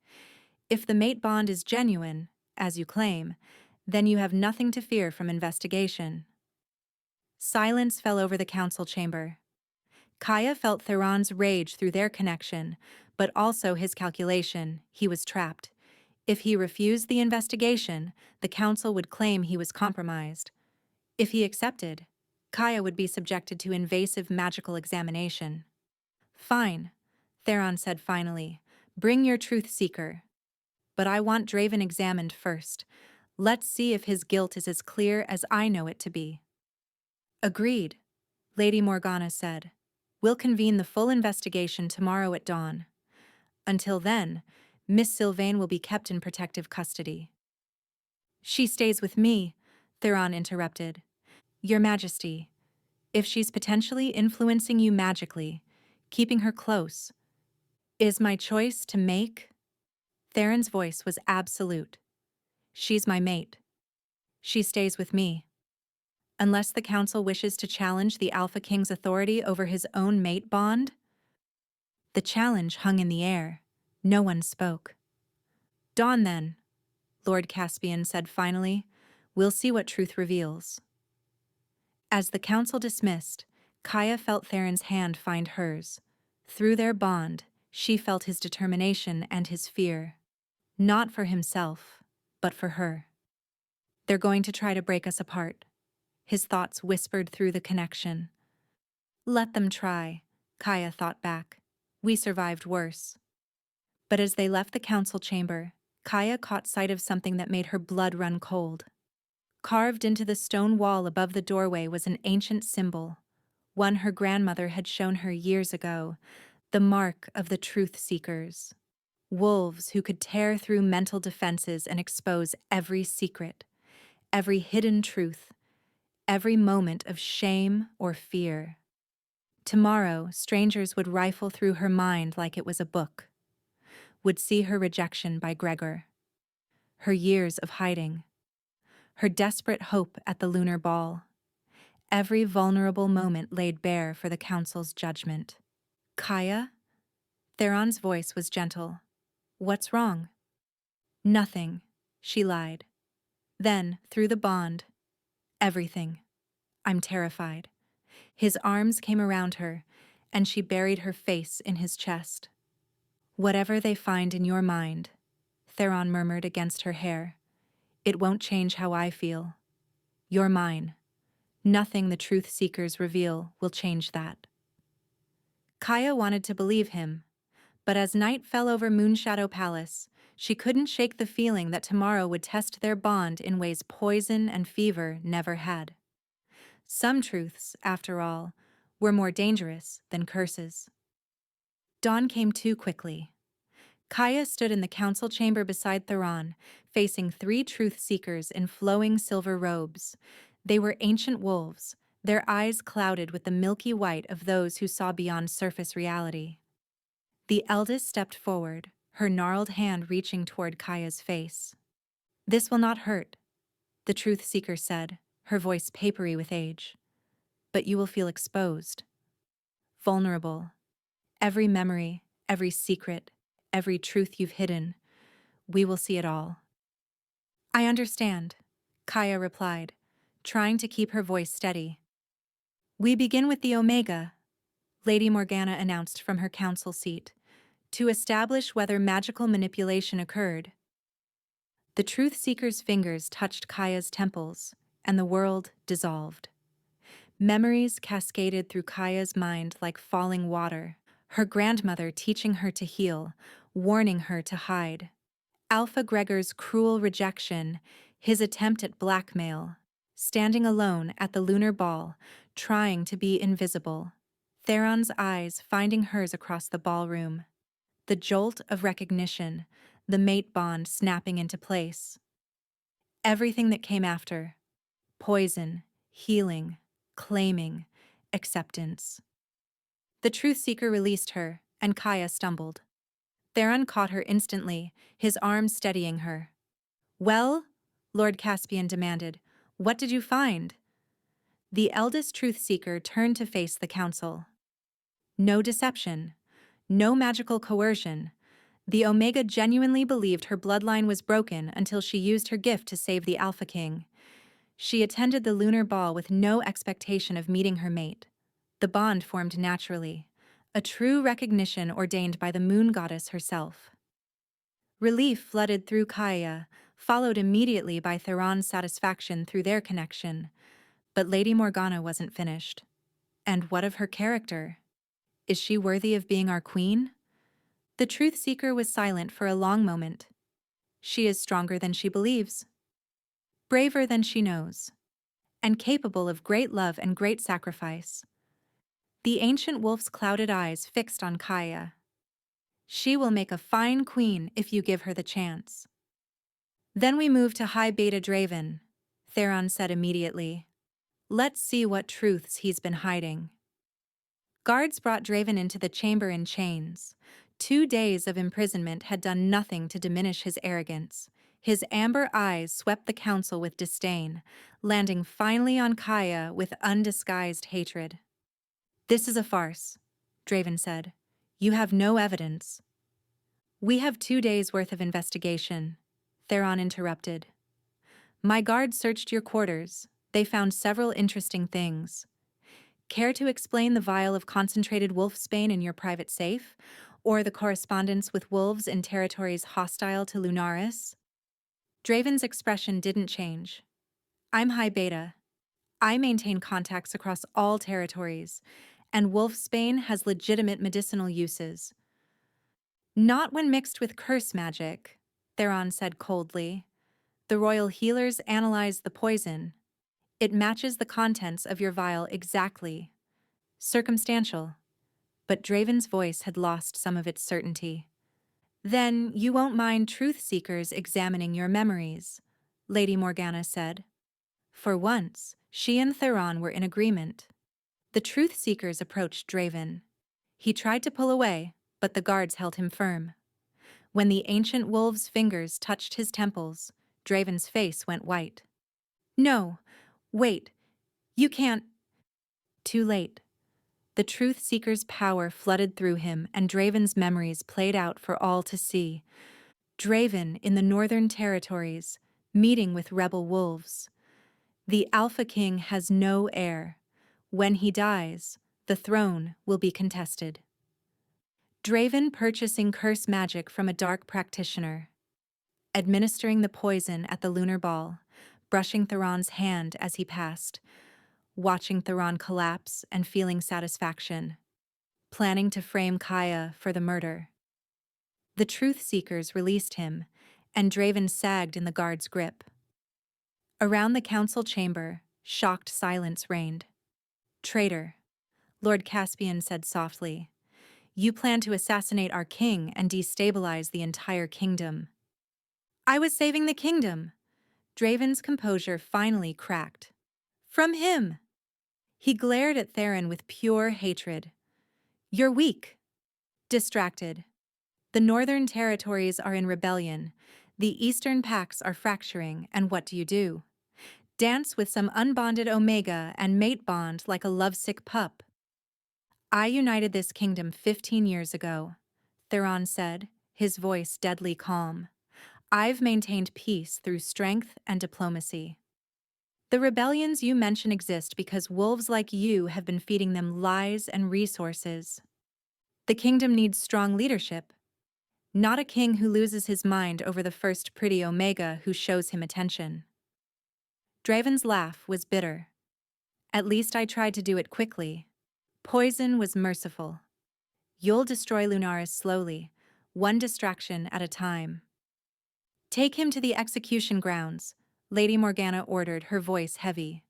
If the mate bond is genuine, as you claim, then you have nothing to fear from investigation. Silence fell over the council chamber. Kaya felt Theron's rage through their connection, but also his calculation. He was trapped. If he refused the investigation, the council would claim he was compromised. If he accepted, Kaya would be subjected to invasive magical examination. Fine, Theron said finally. Bring your truth seeker. But I want Draven examined first. Let's see if his guilt is as clear as I know it to be. Agreed, Lady Morgana said. We'll convene the full investigation tomorrow at dawn. Until then, Miss Sylvain will be kept in protective custody. She stays with me, Theron interrupted. Your Majesty, if she's potentially influencing you magically, keeping her close, is my choice to make? Theron's voice was absolute. She's my mate. She stays with me. Unless the Council wishes to challenge the Alpha King's authority over his own mate bond? The challenge hung in the air. No one spoke. Dawn then, Lord Caspian said finally. We'll see what truth reveals. As the Council dismissed, Kaya felt Theron's hand find hers. Through their bond, she felt his determination and his fear. Not for himself, but for her. They're going to try to break us apart. His thoughts whispered through the connection. Let them try, Kaya thought back. We survived worse. But as they left the council chamber, Kaya caught sight of something that made her blood run cold. Carved into the stone wall above the doorway was an ancient symbol, one her grandmother had shown her years ago, the mark of the truth seekers. Wolves who could tear through mental defenses and expose every secret, every hidden truth, every moment of shame or fear. Tomorrow, strangers would rifle through her mind like it was a book, would see her rejection by Gregor, her years of hiding, her desperate hope at the lunar ball, every vulnerable moment laid bare for the council's judgment. Kaya? Theron's voice was gentle. What's wrong? Nothing, she lied. Then, through the bond, everything. I'm terrified. His arms came around her, and she buried her face in his chest. Whatever they find in your mind, Theron murmured against her hair, it won't change how I feel. You're mine. Nothing the truth seekers reveal will change that. Kaya wanted to believe him, but as night fell over Moonshadow Palace, she couldn't shake the feeling that tomorrow would test their bond in ways poison and fever never had. Some truths, after all, were more dangerous than curses. Dawn came too quickly. Kaya stood in the council chamber beside Theron, facing 3 truth seekers in flowing silver robes. They were ancient wolves, their eyes clouded with the milky white of those who saw beyond surface reality. The eldest stepped forward, her gnarled hand reaching toward Kaya's face. This will not hurt, the truth seeker said, her voice papery with age. But you will feel exposed. Vulnerable. Every memory, every secret, every truth you've hidden, we will see it all. I understand, Kaya replied, trying to keep her voice steady. We begin with the Omega, Lady Morgana announced from her council seat, to establish whether magical manipulation occurred. The truth seeker's fingers touched Kaya's temples, and the world dissolved. Memories cascaded through Kaya's mind like falling water, her grandmother teaching her to heal, warning her to hide. Alpha Gregor's cruel rejection, his attempt at blackmail, standing alone at the lunar ball, trying to be invisible. Theron's eyes finding hers across the ballroom. The jolt of recognition, the mate bond snapping into place. Everything that came after. Poison, healing, claiming, acceptance. The truth seeker released her, and Kaya stumbled. Theron caught her instantly, his arms steadying her. Well, Lord Caspian demanded, what did you find? The eldest truth seeker turned to face the council. No deception, no magical coercion. The Omega genuinely believed her bloodline was broken until she used her gift to save the Alpha King. She attended the lunar ball with no expectation of meeting her mate. The bond formed naturally, a true recognition ordained by the moon goddess herself. Relief flooded through Kaya, followed immediately by Theron's satisfaction through their connection. But Lady Morgana wasn't finished. And what of her character? Is she worthy of being our queen? The truth seeker was silent for a long moment. She is stronger than she believes, braver than she knows, and capable of great love and great sacrifice. The ancient wolf's clouded eyes fixed on Kaya. She will make a fine queen if you give her the chance. Then we move to High Beta Draven, Theron said immediately. Let's see what truths he's been hiding. Guards brought Draven into the chamber in chains. 2 days of imprisonment had done nothing to diminish his arrogance. His amber eyes swept the council with disdain, landing finally on Kaya with undisguised hatred. This is a farce, Draven said. You have no evidence. We have 2 days' worth of investigation, Theron interrupted. My guards searched your quarters. They found several interesting things. Care to explain the vial of concentrated wolfsbane in your private safe, or the correspondence with wolves in territories hostile to Lunaris? Draven's expression didn't change. I'm High Beta. I maintain contacts across all territories, and wolfsbane has legitimate medicinal uses. Not when mixed with curse magic, Theron said coldly. The royal healers analyzed the poison. It matches the contents of your vial exactly. Circumstantial. But Draven's voice had lost some of its certainty. Then you won't mind truth-seekers examining your memories, Lady Morgana said. For once, she and Theron were in agreement. The truth-seekers approached Draven. He tried to pull away, but the guards held him firm. When the ancient wolf's fingers touched his temples, Draven's face went white. No, wait, you can't. Too late. The truth-seeker's power flooded through him, and Draven's memories played out for all to see. Draven in the Northern Territories, meeting with rebel wolves. The Alpha King has no heir. When he dies, the throne will be contested. Draven purchasing curse magic from a dark practitioner. Administering the poison at the lunar ball, brushing Theron's hand as he passed. Watching Theron collapse and feeling satisfaction. Planning to frame Kaya for the murder. The truth-seekers released him, and Draven sagged in the guard's grip. Around the council chamber, shocked silence reigned. Traitor, Lord Caspian said softly. You plan to assassinate our king and destabilize the entire kingdom. I was saving the kingdom. Draven's composure finally cracked. From him! He glared at Theron with pure hatred. You're weak. Distracted. The northern territories are in rebellion. The eastern pacts are fracturing, and what do? Dance with some unbonded Omega and mate bond like a lovesick pup. I united this kingdom 15 years ago, Theron said, his voice deadly calm. I've maintained peace through strength and diplomacy. The rebellions you mention exist because wolves like you have been feeding them lies and resources. The kingdom needs strong leadership, not a king who loses his mind over the first pretty Omega who shows him attention. Draven's laugh was bitter. At least I tried to do it quickly. Poison was merciful. You'll destroy Lunaris slowly, one distraction at a time. Take him to the execution grounds, Lady Morgana ordered, her voice heavy.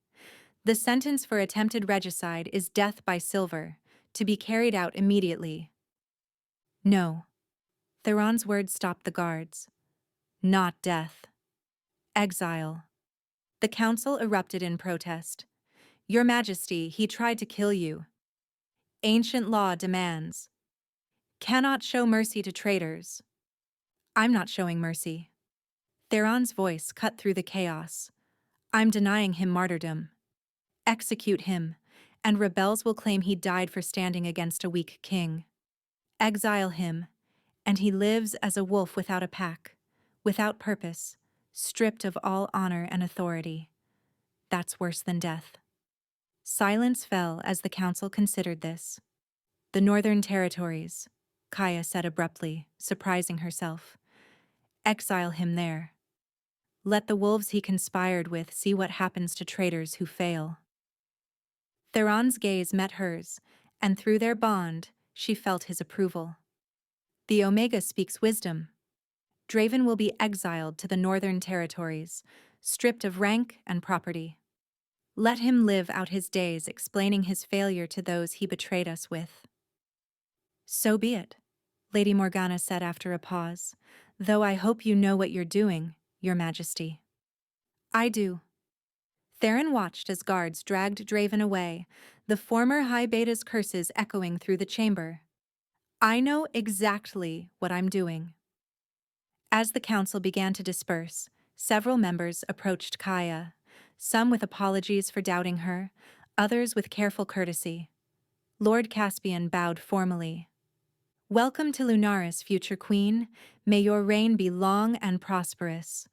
The sentence for attempted regicide is death by silver, to be carried out immediately. No. Theron's words stopped the guards. Not death. Exile. The council erupted in protest. Your Majesty, he tried to kill you. Ancient law demands. Cannot show mercy to traitors. I'm not showing mercy. Theron's voice cut through the chaos. I'm denying him martyrdom. Execute him, and rebels will claim he died for standing against a weak king. Exile him, and he lives as a wolf without a pack, without purpose, stripped of all honor and authority. That's worse than death. Silence fell as the council considered this. The Northern Territories, Kaya said abruptly, surprising herself. Exile him there. Let the wolves he conspired with see what happens to traitors who fail. Theron's gaze met hers, and through their bond, she felt his approval. The Omega speaks wisdom. Draven will be exiled to the Northern Territories, stripped of rank and property. Let him live out his days explaining his failure to those he betrayed us with. So be it, Lady Morgana said after a pause, though I hope you know what you're doing, Your Majesty. I do. Theron watched as guards dragged Draven away, the former High Beta's curses echoing through the chamber. I know exactly what I'm doing. As the council began to disperse, several members approached Kaya, some with apologies for doubting her, others with careful courtesy. Lord Caspian bowed formally. Welcome to Lunaris, future queen. May your reign be long and prosperous.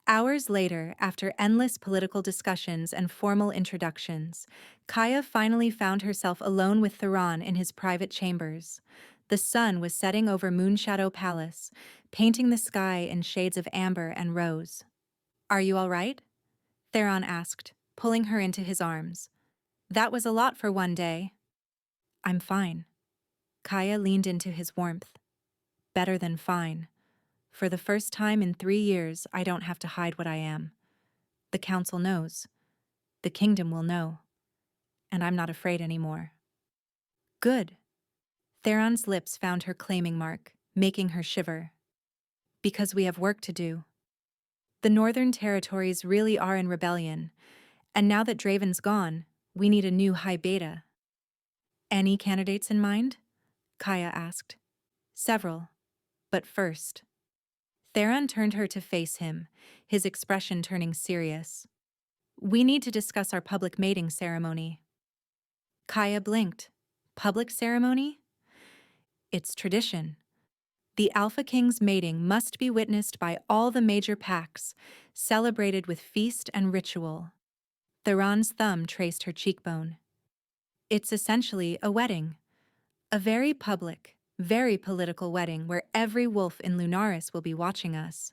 Hours later, after endless political discussions and formal introductions, Kaya finally found herself alone with Theron in his private chambers. The sun was setting over Moonshadow Palace, painting the sky in shades of amber and rose. Are you all right? Theron asked, pulling her into his arms. That was a lot for one day. I'm fine. Kaya leaned into his warmth. Better than fine. For the first time in 3 years, I don't have to hide what I am. The council knows. The kingdom will know. And I'm not afraid anymore. Good. Theron's lips found her claiming mark, making her shiver. Because we have work to do. The Northern Territories really are in rebellion, and now that Draven's gone, we need a new High Beta. Any candidates in mind? Kaya asked. Several. But first. Theron turned her to face him, his expression turning serious. We need to discuss our public mating ceremony. Kaya blinked. Public ceremony? It's tradition. The Alpha King's mating must be witnessed by all the major packs, celebrated with feast and ritual. Theron's thumb traced her cheekbone. It's essentially a wedding. A very public, very political wedding where every wolf in Lunaris will be watching us.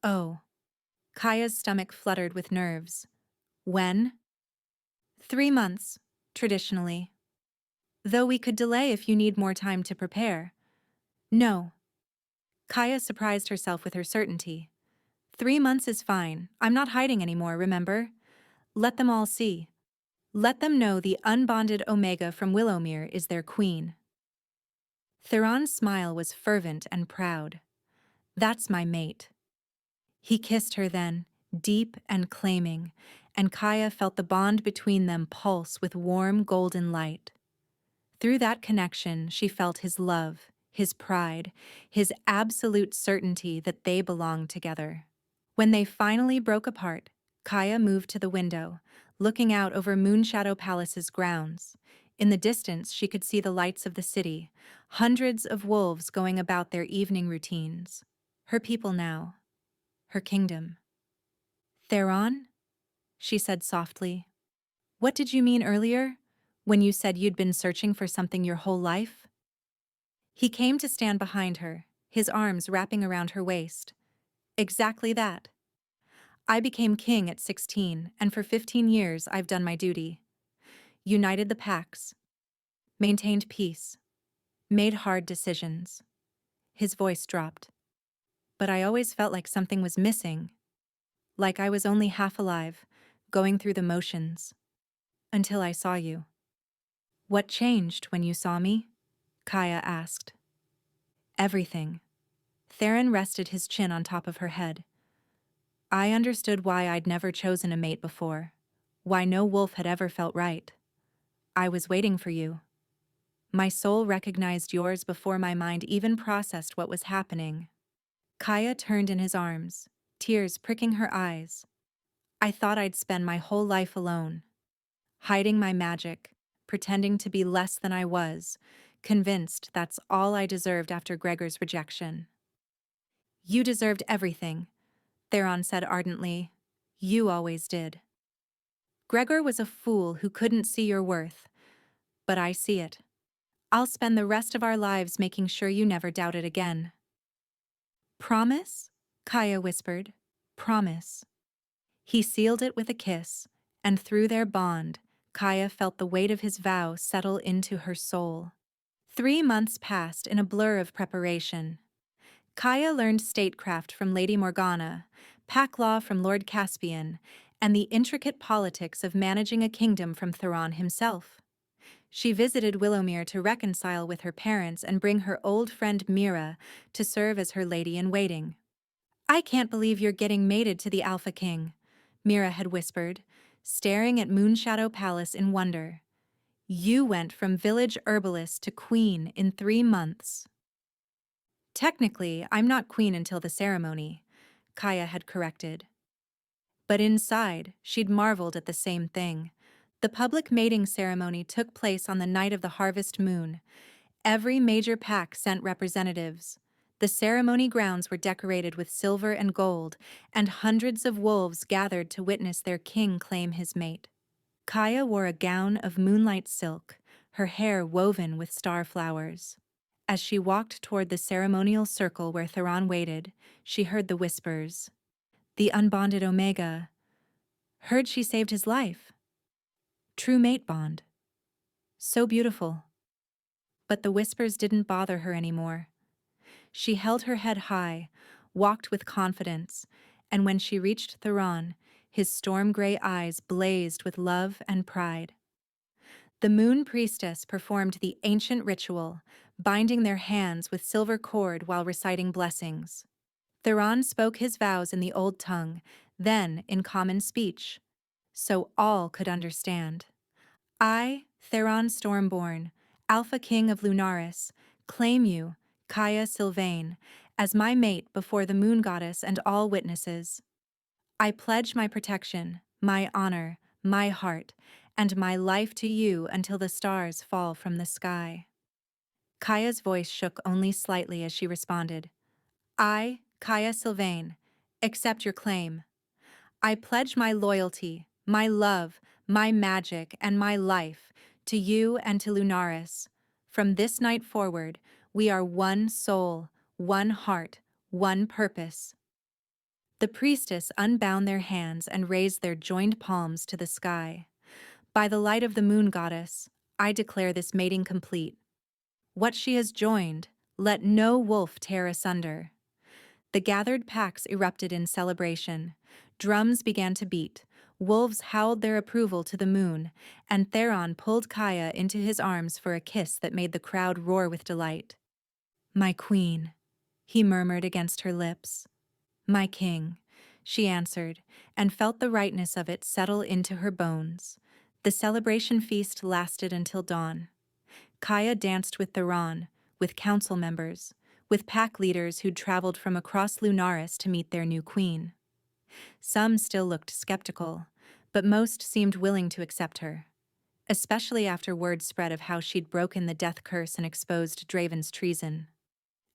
Oh. Kaya's stomach fluttered with nerves. When? 3 months, traditionally. Though we could delay if you need more time to prepare. No. Kaya surprised herself with her certainty. 3 months is fine. I'm not hiding anymore, remember? Let them all see. Let them know the unbonded Omega from Willowmere is their queen. Theron's smile was fervent and proud. That's my mate. He kissed her then, deep and claiming, and Kaya felt the bond between them pulse with warm golden light. Through that connection, she felt his love, his pride, his absolute certainty that they belonged together. When they finally broke apart, Kaya moved to the window, looking out over Moonshadow Palace's grounds. In the distance, she could see the lights of the city, hundreds of wolves going about their evening routines. Her people now. Her kingdom. Theron? She said softly. What did you mean earlier, when you said you'd been searching for something your whole life? He came to stand behind her, his arms wrapping around her waist. Exactly that. I became king at 16, and for 15 years I've done my duty. United the packs. Maintained peace. Made hard decisions. His voice dropped. But I always felt like something was missing. Like I was only half alive, going through the motions. Until I saw you. What changed when you saw me? Kaya asked. Everything. Theron rested his chin on top of her head. I understood why I'd never chosen a mate before. Why no wolf had ever felt right. I was waiting for you. My soul recognized yours before my mind even processed what was happening. Kaya turned in his arms, tears pricking her eyes. I thought I'd spend my whole life alone, hiding my magic, pretending to be less than I was, convinced that's all I deserved after Gregor's rejection. You deserved everything, Theron said ardently. You always did. Gregor was a fool who couldn't see your worth, but I see it. I'll spend the rest of our lives making sure you never doubt it again." "Promise?" Kaya whispered. "Promise." He sealed it with a kiss, and through their bond, Kaya felt the weight of his vow settle into her soul. 3 months passed in a blur of preparation. Kaya learned statecraft from Lady Morgana, pack law from Lord Caspian, and the intricate politics of managing a kingdom from Theron himself. She visited Willowmere to reconcile with her parents and bring her old friend Mira to serve as her lady-in-waiting. "I can't believe you're getting mated to the Alpha King," Mira had whispered, staring at Moonshadow Palace in wonder. "You went from village herbalist to queen in 3 months." "Technically, I'm not queen until the ceremony," Kaya had corrected. But inside, she'd marveled at the same thing. The public mating ceremony took place on the night of the harvest moon. Every major pack sent representatives. The ceremony grounds were decorated with silver and gold, and hundreds of wolves gathered to witness their king claim his mate. Kaya wore a gown of moonlight silk, her hair woven with star flowers. As she walked toward the ceremonial circle where Theron waited, she heard the whispers. "The unbonded Omega. Heard she saved his life. True mate bond. So beautiful." But the whispers didn't bother her anymore. She held her head high, walked with confidence, and when she reached Theron, his storm-gray eyes blazed with love and pride. The moon priestess performed the ancient ritual, binding their hands with silver cord while reciting blessings. Theron spoke his vows in the old tongue, then in common speech, so all could understand. "I, Theron Stormborn, Alpha King of Lunaris, claim you, Kaya Sylvain, as my mate before the moon goddess and all witnesses. I pledge my protection, my honor, my heart, and my life to you until the stars fall from the sky." Kaya's voice shook only slightly as she responded. "I, Kaya Sylvain, accept your claim. I pledge my loyalty, my love, my magic, and my life to you and to Lunaris. From this night forward, we are one soul, one heart, one purpose." The priestess unbound their hands and raised their joined palms to the sky. "By the light of the moon goddess, I declare this mating complete. What she has joined, let no wolf tear asunder." The gathered packs erupted in celebration. Drums began to beat, wolves howled their approval to the moon, and Theron pulled Kaya into his arms for a kiss that made the crowd roar with delight. "My queen," he murmured against her lips. "My king," she answered, and felt the rightness of it settle into her bones. The celebration feast lasted until dawn. Kaya danced with Theron, with council members, with pack leaders who'd traveled from across Lunaris to meet their new queen. Some still looked skeptical, but most seemed willing to accept her, especially after word spread of how she'd broken the death curse and exposed Draven's treason.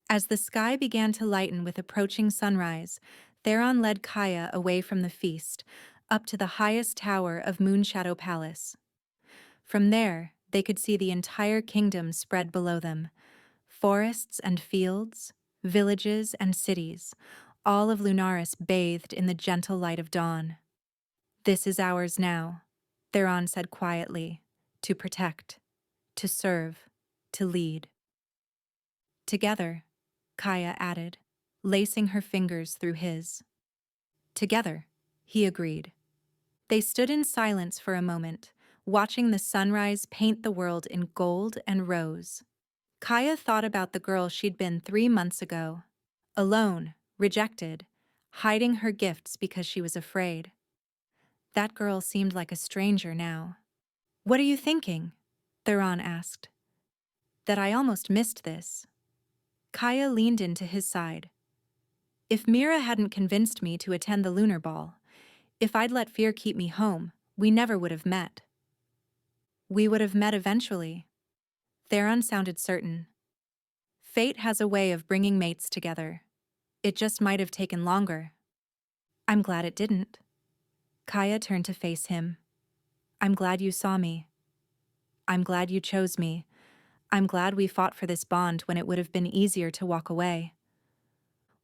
As the sky began to lighten with approaching sunrise, Theron led Kaya away from the feast, up to the highest tower of Moonshadow Palace. From there, they could see the entire kingdom spread below them. Forests and fields, villages and cities, all of Lunaris bathed in the gentle light of dawn. "This is ours now," Theron said quietly, "to protect, to serve, to lead." "Together," Kaya added, lacing her fingers through his. "Together," he agreed. They stood in silence for a moment, watching the sunrise paint the world in gold and rose. Kaya thought about the girl she'd been 3 months ago. Alone, rejected, hiding her gifts because she was afraid. That girl seemed like a stranger now. "What are you thinking?" Theron asked. "That I almost missed this." Kaya leaned into his side. "If Mira hadn't convinced me to attend the lunar ball, if I'd let fear keep me home, we never would have met." "We would have met eventually." Theron sounded certain. "Fate has a way of bringing mates together. It just might have taken longer." "I'm glad it didn't." Kaya turned to face him. I'm glad you saw me. I'm glad you chose me. I'm glad we fought for this bond when it would have been easier to walk away.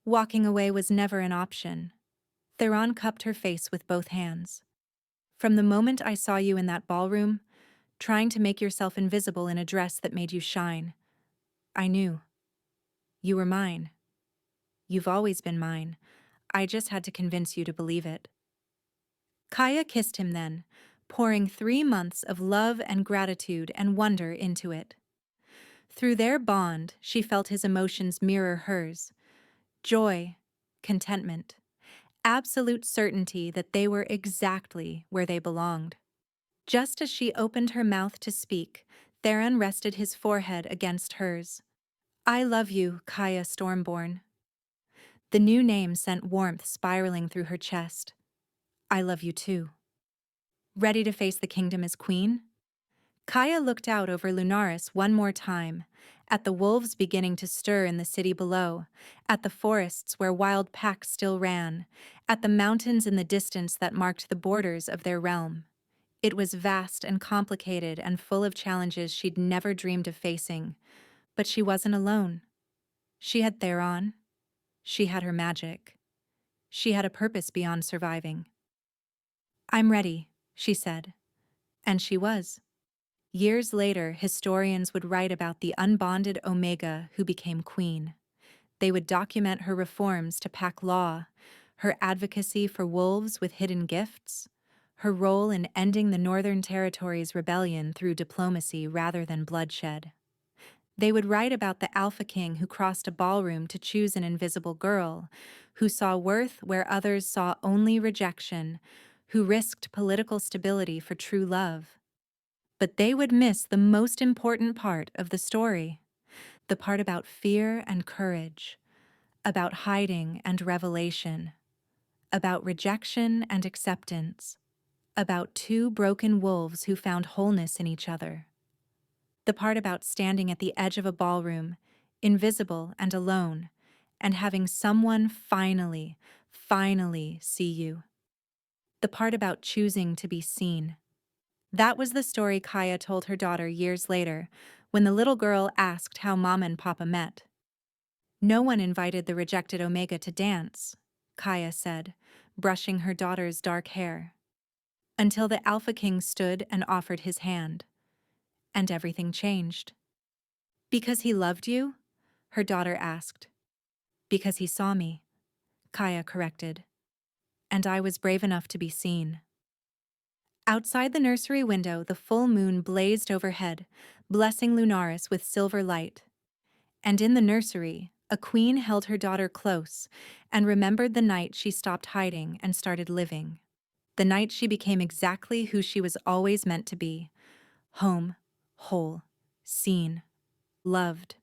Walking away was never an option. Theron cupped her face with both hands. From the moment I saw you in that ballroom, trying to make yourself invisible in a dress that made you shine, I knew. You were mine. You've always been mine. I just had to convince you to believe it. Kaya kissed him then, pouring 3 months of love and gratitude and wonder into it. Through their bond, she felt his emotions mirror hers. Joy, contentment, absolute certainty that they were exactly where they belonged. Just as she opened her mouth to speak, Theron rested his forehead against hers. I love you, Kaya Stormborn. The new name sent warmth spiraling through her chest. I love you too. Ready to face the kingdom as queen? Kaya looked out over Lunaris one more time, at the wolves beginning to stir in the city below, at the forests where wild packs still ran, at the mountains in the distance that marked the borders of their realm. It was vast and complicated and full of challenges she'd never dreamed of facing, but she wasn't alone. She had Theron. She had her magic. She had a purpose beyond surviving. I'm ready, she said. And she was. Years later, historians would write about the unbonded Omega who became queen. They would document her reforms to pack law, her advocacy for wolves with hidden gifts, her role in ending the Northern Territory's rebellion through diplomacy rather than bloodshed. They would write about the Alpha King who crossed a ballroom to choose an invisible girl, who saw worth where others saw only rejection, who risked political stability for true love. But they would miss the most important part of the story, the part about fear and courage, about hiding and revelation, about rejection and acceptance, about two broken wolves who found wholeness in each other. The part about standing at the edge of a ballroom, invisible and alone, and having someone finally see you. The part about choosing to be seen. That was the story Kaya told her daughter years later, when the little girl asked how Mom and Papa met. No one invited the rejected Omega to dance, Kaya said, brushing her daughter's dark hair. Until the Alpha King stood and offered his hand. And everything changed. Because he loved you? Her daughter asked. Because he saw me, Kaya corrected. And I was brave enough to be seen. Outside the nursery window, the full moon blazed overhead, blessing Lunaris with silver light. And in the nursery, a queen held her daughter close and remembered the night she stopped hiding and started living. The night she became exactly who she was always meant to be: home, whole, seen, loved.